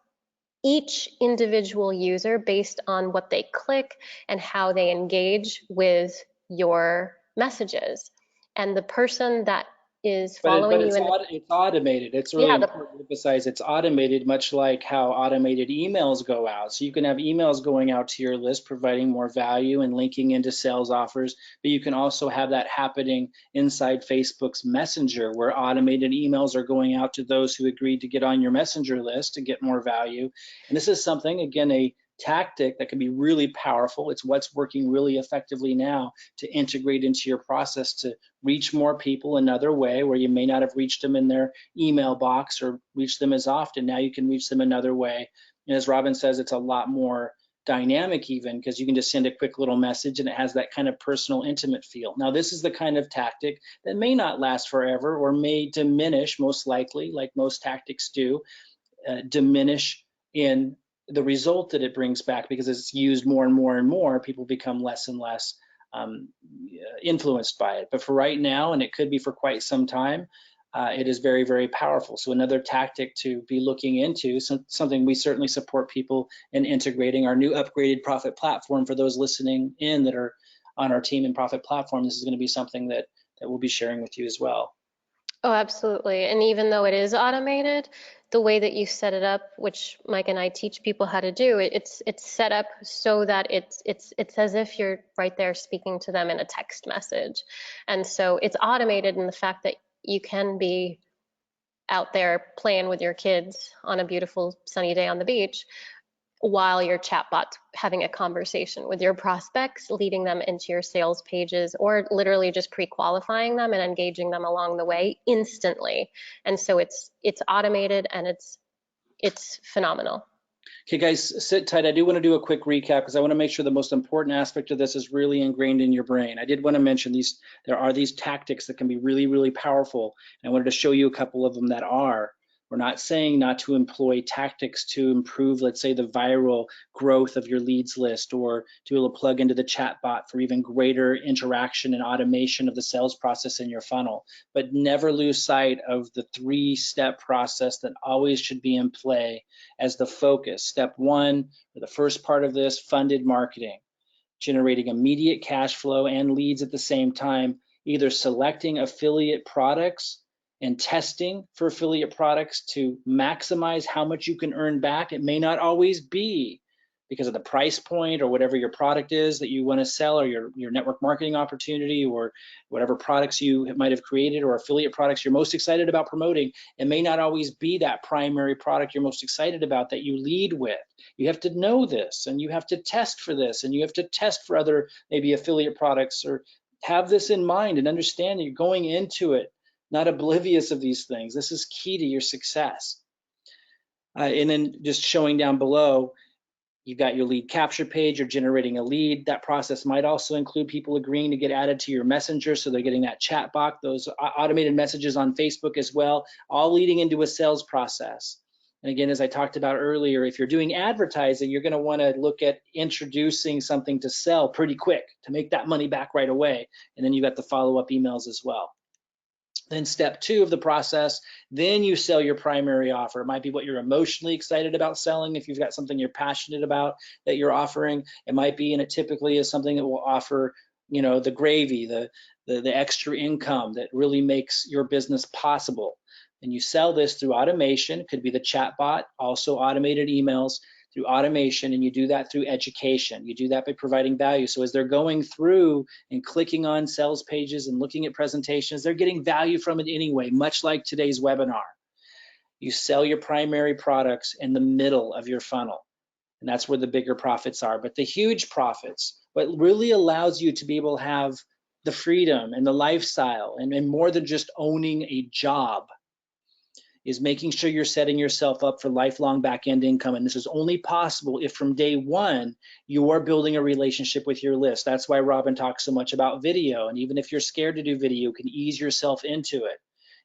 each individual user based on what they click and how they engage with your messages. And the person that is But following you it's in the, it's automated. It's really yeah, the, important to emphasize it's automated, much like how automated emails go out. So you can have emails going out to your list, providing more value and linking into sales offers, but you can also have that happening inside Facebook's Messenger, where automated emails are going out to those who agreed to get on your Messenger list to get more value. And this is something, again, a tactic that can be really powerful. It's what's working really effectively now to integrate into your process to reach more people another way where you may not have reached them in their email box or reached them as often. Now you can reach them another way. And as Robin says, it's a lot more dynamic even because you can just send a quick little message and it has that kind of personal, intimate feel. Now, this is the kind of tactic that may not last forever or may diminish, most likely, like most tactics do, diminish in the result that it brings back because it's used more and more and more, people become less and less um, influenced by it. But for right now, and it could be for quite some time, it is very, very powerful. So another tactic to be looking into, something we certainly support people in integrating our new upgraded Profit platform for those listening in that are on our team and Profit platform. This is going to be something that we'll be sharing with you as well. oh, absolutely. And even though it is automated, the way that you set it up, which Mike and I teach people how to do, it's set up so that it's as if you're right there speaking to them in a text message. And so it's automated in the fact that you can be out there playing with your kids on a beautiful sunny day on the beach while your chatbot's having a conversation with your prospects, leading them into your sales pages, or literally just pre-qualifying them and engaging them along the way instantly. And so it's automated and it's phenomenal. Okay, guys, sit tight. I do want to do a quick recap because I want to make sure the most important aspect of this is really ingrained in your brain. I did want to mention there are these tactics that can be really, really powerful. And I wanted to show you a couple of them that are. We're not saying not to employ tactics to improve, let's say, the viral growth of your leads list or to be able to plug into the chat bot for even greater interaction and automation of the sales process in your funnel. But never lose sight of the three-step process that always should be in play as the focus. Step one, or the first part of this, funded marketing, generating immediate cash flow and leads at the same time, either selecting affiliate products and testing for affiliate products to maximize how much you can earn back. It may not always be because of the price point or whatever your product is that you want to sell or your network marketing opportunity or whatever products you might have created or affiliate products you're most excited about promoting. It may not always be that primary product you're most excited about that you lead with. You have to know this and you have to test for this and you have to test for other maybe affiliate products or have this in mind and understand that you're going into it not oblivious of these things. This is key to your success. And then just showing down below, you've got your lead capture page, you're generating a lead. That process might also include people agreeing to get added to your messenger, so they're getting that chat box, those automated messages on Facebook as well, all leading into a sales process. And again, as I talked about earlier, if you're doing advertising, you're going to want to look at introducing something to sell pretty quick to make that money back right away. And then you've got the follow-up emails as well. Then step two of the process, then you sell your primary offer. It might be what you're emotionally excited about selling. If you've got something you're passionate about that you're offering, it might be, and it typically is something that will offer, the gravy, the extra income that really makes your business possible. And you sell this through automation, could be the chat bot, also automated emails, through automation, and you do that through education. You do that by providing value. So as they're going through and clicking on sales pages and looking at presentations, they're getting value from it anyway, much like today's webinar. You sell your primary products in the middle of your funnel, and that's where the bigger profits are. But the huge profits, what really allows you to be able to have the freedom and the lifestyle and more than just owning a job, is making sure you're setting yourself up for lifelong back-end income. And this is only possible if from day one, you are building a relationship with your list. That's why Robin talks so much about video. And even if you're scared to do video, you can ease yourself into it.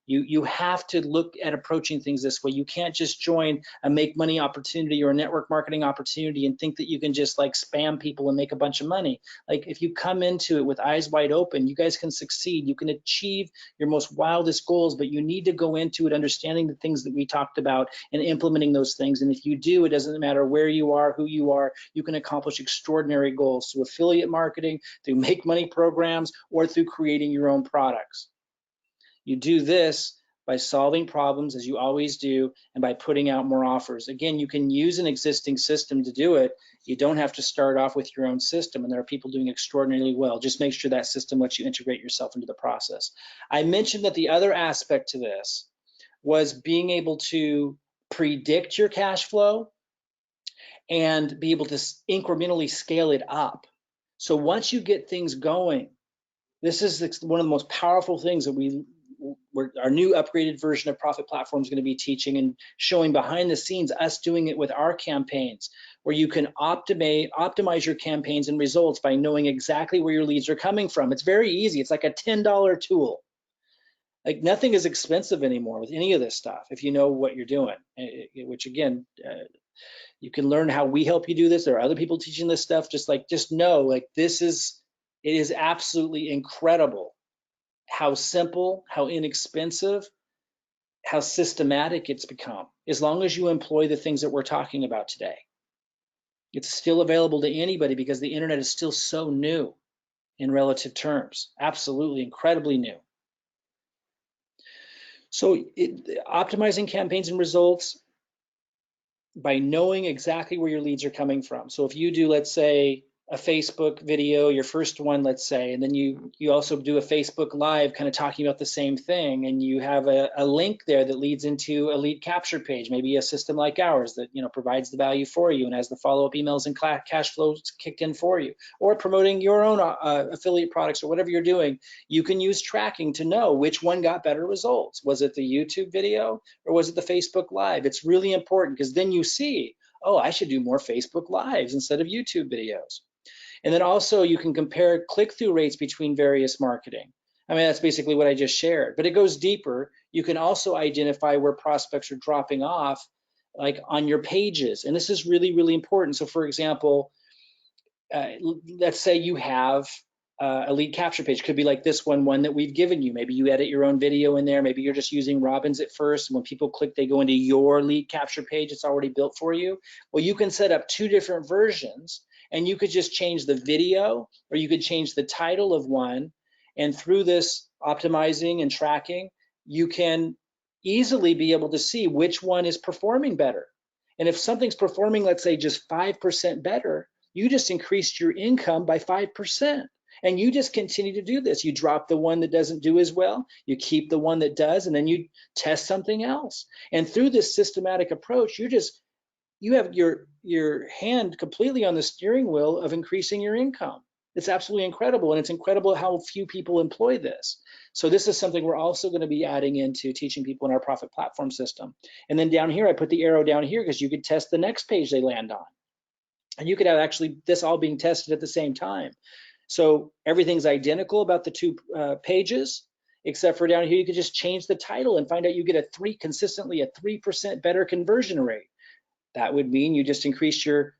You have to look at approaching things this way. You can't just join a make money opportunity or a network marketing opportunity and think that you can just like spam people and make a bunch of money. Like if you come into it with eyes wide open, you guys can succeed. You can achieve your most wildest goals, but you need to go into it understanding the things that we talked about and implementing those things. And if you do, it doesn't matter where you are, who you are, you can accomplish extraordinary goals through affiliate marketing, through make money programs, or through creating your own products. You do this by solving problems as you always do and by putting out more offers. Again, you can use an existing system to do it. You don't have to start off with your own system, and there are people doing extraordinarily well. Just make sure that system lets you integrate yourself into the process. I mentioned that the other aspect to this was being able to predict your cash flow and be able to incrementally scale it up. So once you get things going, this is one of the most powerful things that our new upgraded version of Profit Platform is going to be teaching and showing behind the scenes, us doing it with our campaigns, where you can optimize your campaigns and results by knowing exactly where your leads are coming from. It's very easy. It's like a $10 tool. Like nothing is expensive anymore with any of this stuff if you know what you're doing, which again, you can learn how we help you do this. There are other people teaching this stuff. Just know, like it is absolutely incredible how simple, how inexpensive, how systematic it's become, as long as you employ the things that we're talking about today. It's still available to anybody because the internet is still so new in relative terms. Absolutely incredibly new. So optimizing campaigns and results by knowing exactly where your leads are coming from. So if you do, let's say, a Facebook video, your first one, let's say, and then you also do a Facebook Live kind of talking about the same thing, and you have a link there that leads into a lead capture page, maybe a system like ours that provides the value for you and has the follow-up emails and cash flows kicked in for you, or promoting your own affiliate products or whatever you're doing. You can use tracking to know which one got better results. Was it the YouTube video or was it the Facebook Live? It's really important because then you see, oh, I should do more Facebook Lives instead of YouTube videos. And then also you can compare click-through rates between various marketing. I mean, that's basically what I just shared, but it goes deeper. You can also identify where prospects are dropping off, like on your pages. And this is really, really important. So for example, let's say you have a lead capture page. Could be like this one that we've given you. Maybe you edit your own video in there. Maybe you're just using Robin's at first. And when people click, they go into your lead capture page. It's already built for you. Well, you can set up 2 different versions, and you could just change the video, or you could change the title of one. And through this optimizing and tracking, you can easily be able to see which one is performing better. And if something's performing, let's say, just 5% better, you just increased your income by 5%. And you just continue to do this. You drop the one that doesn't do as well, you keep the one that does, and then you test something else. And through this systematic approach, you have your hand completely on the steering wheel of increasing your income. It's absolutely incredible, and it's incredible how few people employ this. So this is something we're also going to be adding into teaching people in our Profit Platform system. And then down here, I put the arrow down here because you could test the next page they land on. And you could have actually this all being tested at the same time. So everything's identical about the 2 pages, except for down here, you could just change the title and find out you get consistently a 3% better conversion rate. That would mean you just increase your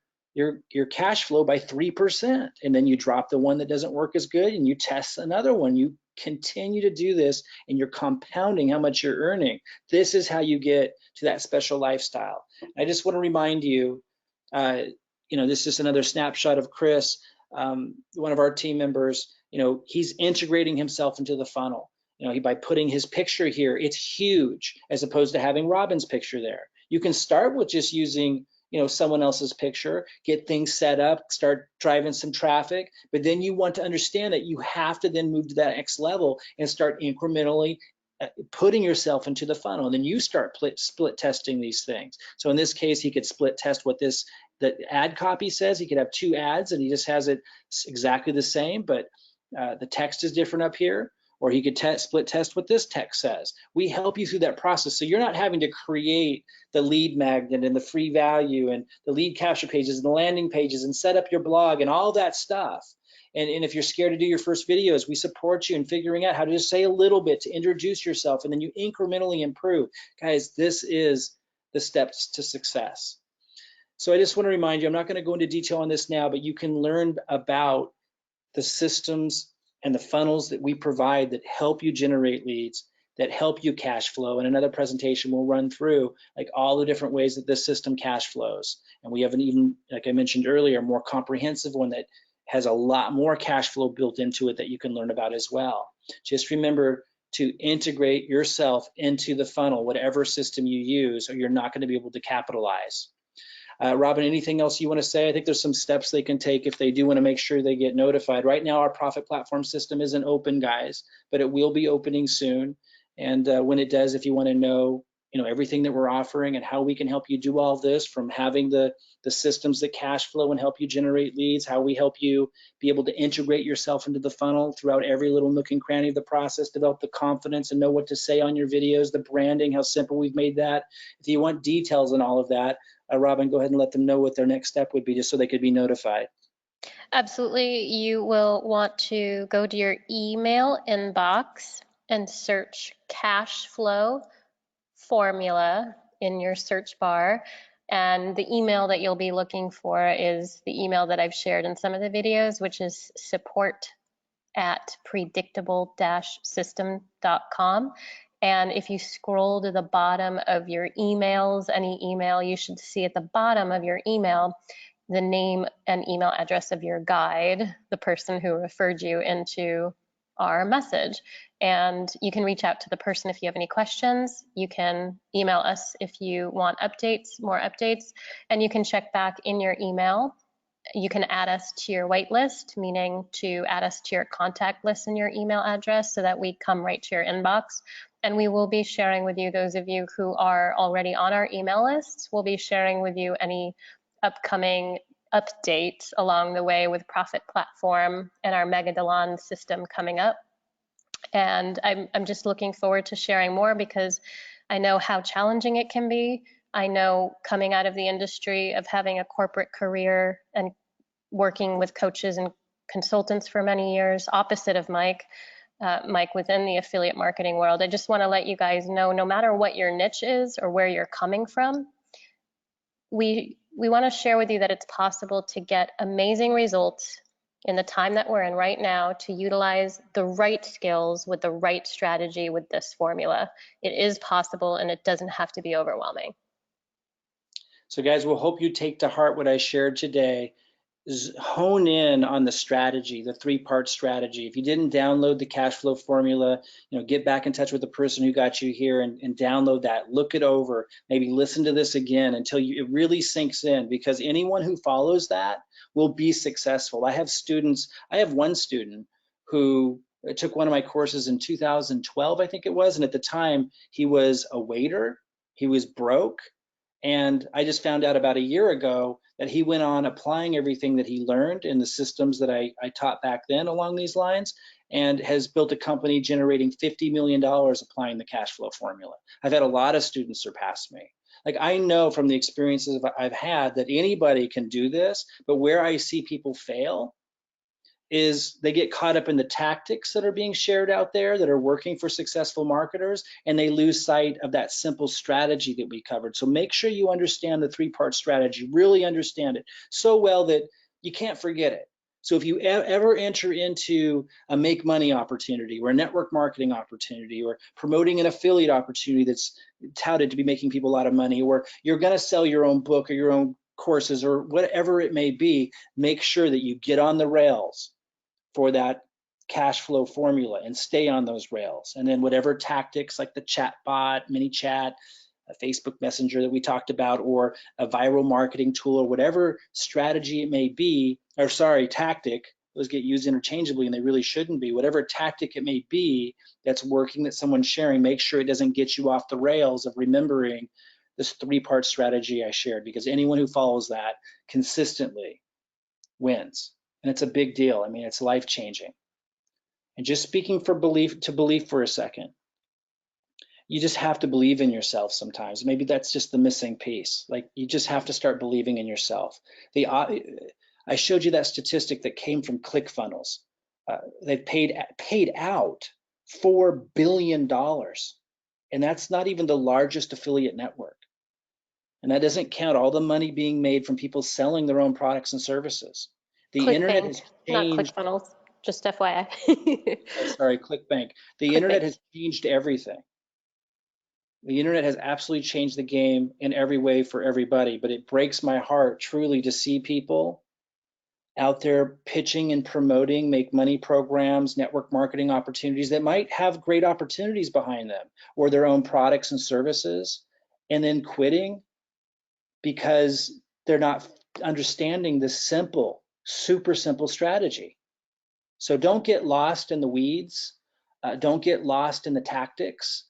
cash flow by 3%, and then you drop the one that doesn't work as good and you test another one. You continue to do this and you're compounding how much you're earning. This is how you get to that special lifestyle. I just want to remind you, this is just another snapshot of Chris, one of our team members. He's integrating himself into the funnel. By putting his picture here, it's huge, as opposed to having Robin's picture there. You can start with just using, someone else's picture, get things set up, start driving some traffic, but then you want to understand that you have to then move to that next level and start incrementally putting yourself into the funnel. And then you start split testing these things. So in this case, he could split test what the ad copy says. He could have 2 ads and he just has it exactly the same, but the text is different up here. Or he could split test what this text says. We help you through that process, so you're not having to create the lead magnet and the free value and the lead capture pages and the landing pages and set up your blog and all that stuff. And if you're scared to do your first videos, we support you in figuring out how to just say a little bit to introduce yourself, and then you incrementally improve. Guys, this is the steps to success. So I just want to remind you, I'm not going to go into detail on this now, but you can learn about the systems and the funnels that we provide that help you generate leads, that help you cash flow. In another presentation, we'll run through like all the different ways that this system cash flows. And we have an even, like I mentioned earlier, more comprehensive one that has a lot more cash flow built into it that you can learn about as well. Just remember to integrate yourself into the funnel, whatever system you use, or you're not going to be able to capitalize. Robin, anything else you want to say? I think there's some steps they can take if they do want to make sure they get notified. Right now, our profit platform system isn't open, guys, but it will be opening soon. And when it does, if you want to know, everything that we're offering and how we can help you do all this, from having the systems that cash flow and help you generate leads, how we help you be able to integrate yourself into the funnel throughout every little nook and cranny of the process, develop the confidence and know what to say on your videos, the branding, how simple we've made that. If you want details on all of that, Robin, go ahead and let them know what their next step would be, just so they could be notified. Absolutely. You will want to go to your email inbox and search cash flow formula in your search bar. And the email that you'll be looking for is the email that I've shared in some of the videos, which is support@predictable-system.com. And if you scroll to the bottom of your emails, any email, you should see at the bottom of your email the name and email address of your guide, the person who referred you into our message. And you can reach out to the person if you have any questions. You can email us if you want updates, more updates, and you can check back in your email. You can add us to your whitelist, meaning to add us to your contact list in your email address so that we come right to your inbox. And we will be sharing with you, those of you who are already on our email lists, we'll be sharing with you any upcoming updates along the way with Profit Platform and our Megadalon system coming up. And I'm just looking forward to sharing more because I know how challenging it can be. I know coming out of the industry of having a corporate career and working with coaches and consultants for many years, opposite of Mike within the affiliate marketing world. I just want to let you guys know, no matter what your niche is or where you're coming from, we want to share with you that it's possible to get amazing results in the time that we're in right now to utilize the right skills with the right strategy with this formula. It is possible and it doesn't have to be overwhelming. So guys, we'll hope you take to heart what I shared today. Hone in on the strategy, the three-part strategy. If you didn't download the cash flow formula, get back in touch with the person who got you here and download that. Look it over. Maybe listen to this again until it really sinks in, because anyone who follows that will be successful. I have one student who took one of my courses in 2012, I think it was, and at the time he was a waiter, he was broke, and I just found out about a year ago that he went on applying everything that he learned in the systems that I taught back then along these lines, and has built a company generating $50 million applying the cash flow formula. I've had a lot of students surpass me. Like, I know from the experiences I've had that anybody can do this, but where I see people fail is they get caught up in the tactics that are being shared out there that are working for successful marketers, and they lose sight of that simple strategy that we covered. So make sure you understand the three-part strategy, really understand it so well that you can't forget it. So if you ever enter into a make money opportunity or a network marketing opportunity or promoting an affiliate opportunity that's touted to be making people a lot of money, or you're going to sell your own book or your own courses or whatever it may be, make sure that you get on the rails for that cash flow formula and stay on those rails. And then whatever tactics, like the chat bot, mini chat, a Facebook Messenger that we talked about, or a viral marketing tool, or whatever strategy it may be, or sorry, tactic, those get used interchangeably and they really shouldn't be. Whatever tactic it may be that's working, that someone's sharing, make sure it doesn't get you off the rails of remembering this three-part strategy I shared, because anyone who follows that consistently wins. And it's a big deal. I mean, it's life-changing. And just speaking for belief for a second, you just have to believe in yourself sometimes. Maybe that's just the missing piece. Like, you just have to start believing in yourself. I showed you that statistic that came from ClickFunnels. They've paid out $4 billion. And that's not even the largest affiliate network. And that doesn't count all the money being made from people selling their own products and services. The internet ClickBank, has not changed. ClickFunnels, just FYI. Oh, sorry, ClickBank. The internet ClickBank. has changed everything. The internet has absolutely changed the game in every way for everybody, but it breaks my heart truly to see people out there pitching and promoting make money programs, network marketing opportunities that might have great opportunities behind them, or their own products and services, and then quitting because they're not understanding this simple, super simple strategy. So don't get lost in the weeds. Don't get lost in the tactics.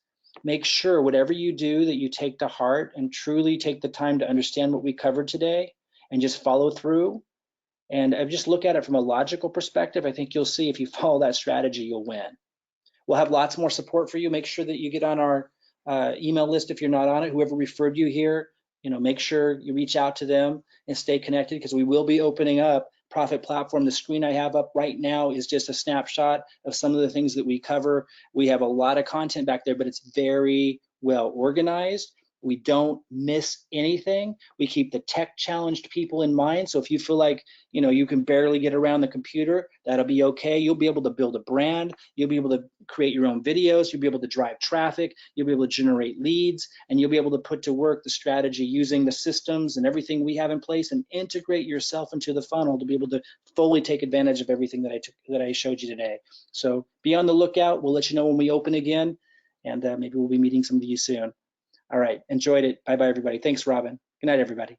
Make sure whatever you do that you take to heart and truly take the time to understand what we covered today and just follow through. And I just look at it from a logical perspective. I think you'll see if you follow that strategy, you'll win. We'll have lots more support for you. Make sure that you get on our email list if you're not on it. Whoever referred you here, make sure you reach out to them and stay connected, because we will be opening up Profit Platform. The screen I have up right now is just a snapshot of some of the things that we cover. We have a lot of content back there, but it's very well organized. We don't miss anything. We keep the tech challenged people in mind. So if you feel like you can barely get around the computer, that'll be okay. You'll be able to build a brand. You'll be able to create your own videos. You'll be able to drive traffic. You'll be able to generate leads, and you'll be able to put to work the strategy using the systems and everything we have in place, and integrate yourself into the funnel to be able to fully take advantage of everything that I showed you today. So be on the lookout. We'll let you know when we open again, and maybe we'll be meeting some of you soon. All right, enjoyed it. Bye-bye, everybody. Thanks, Robin. Good night, everybody.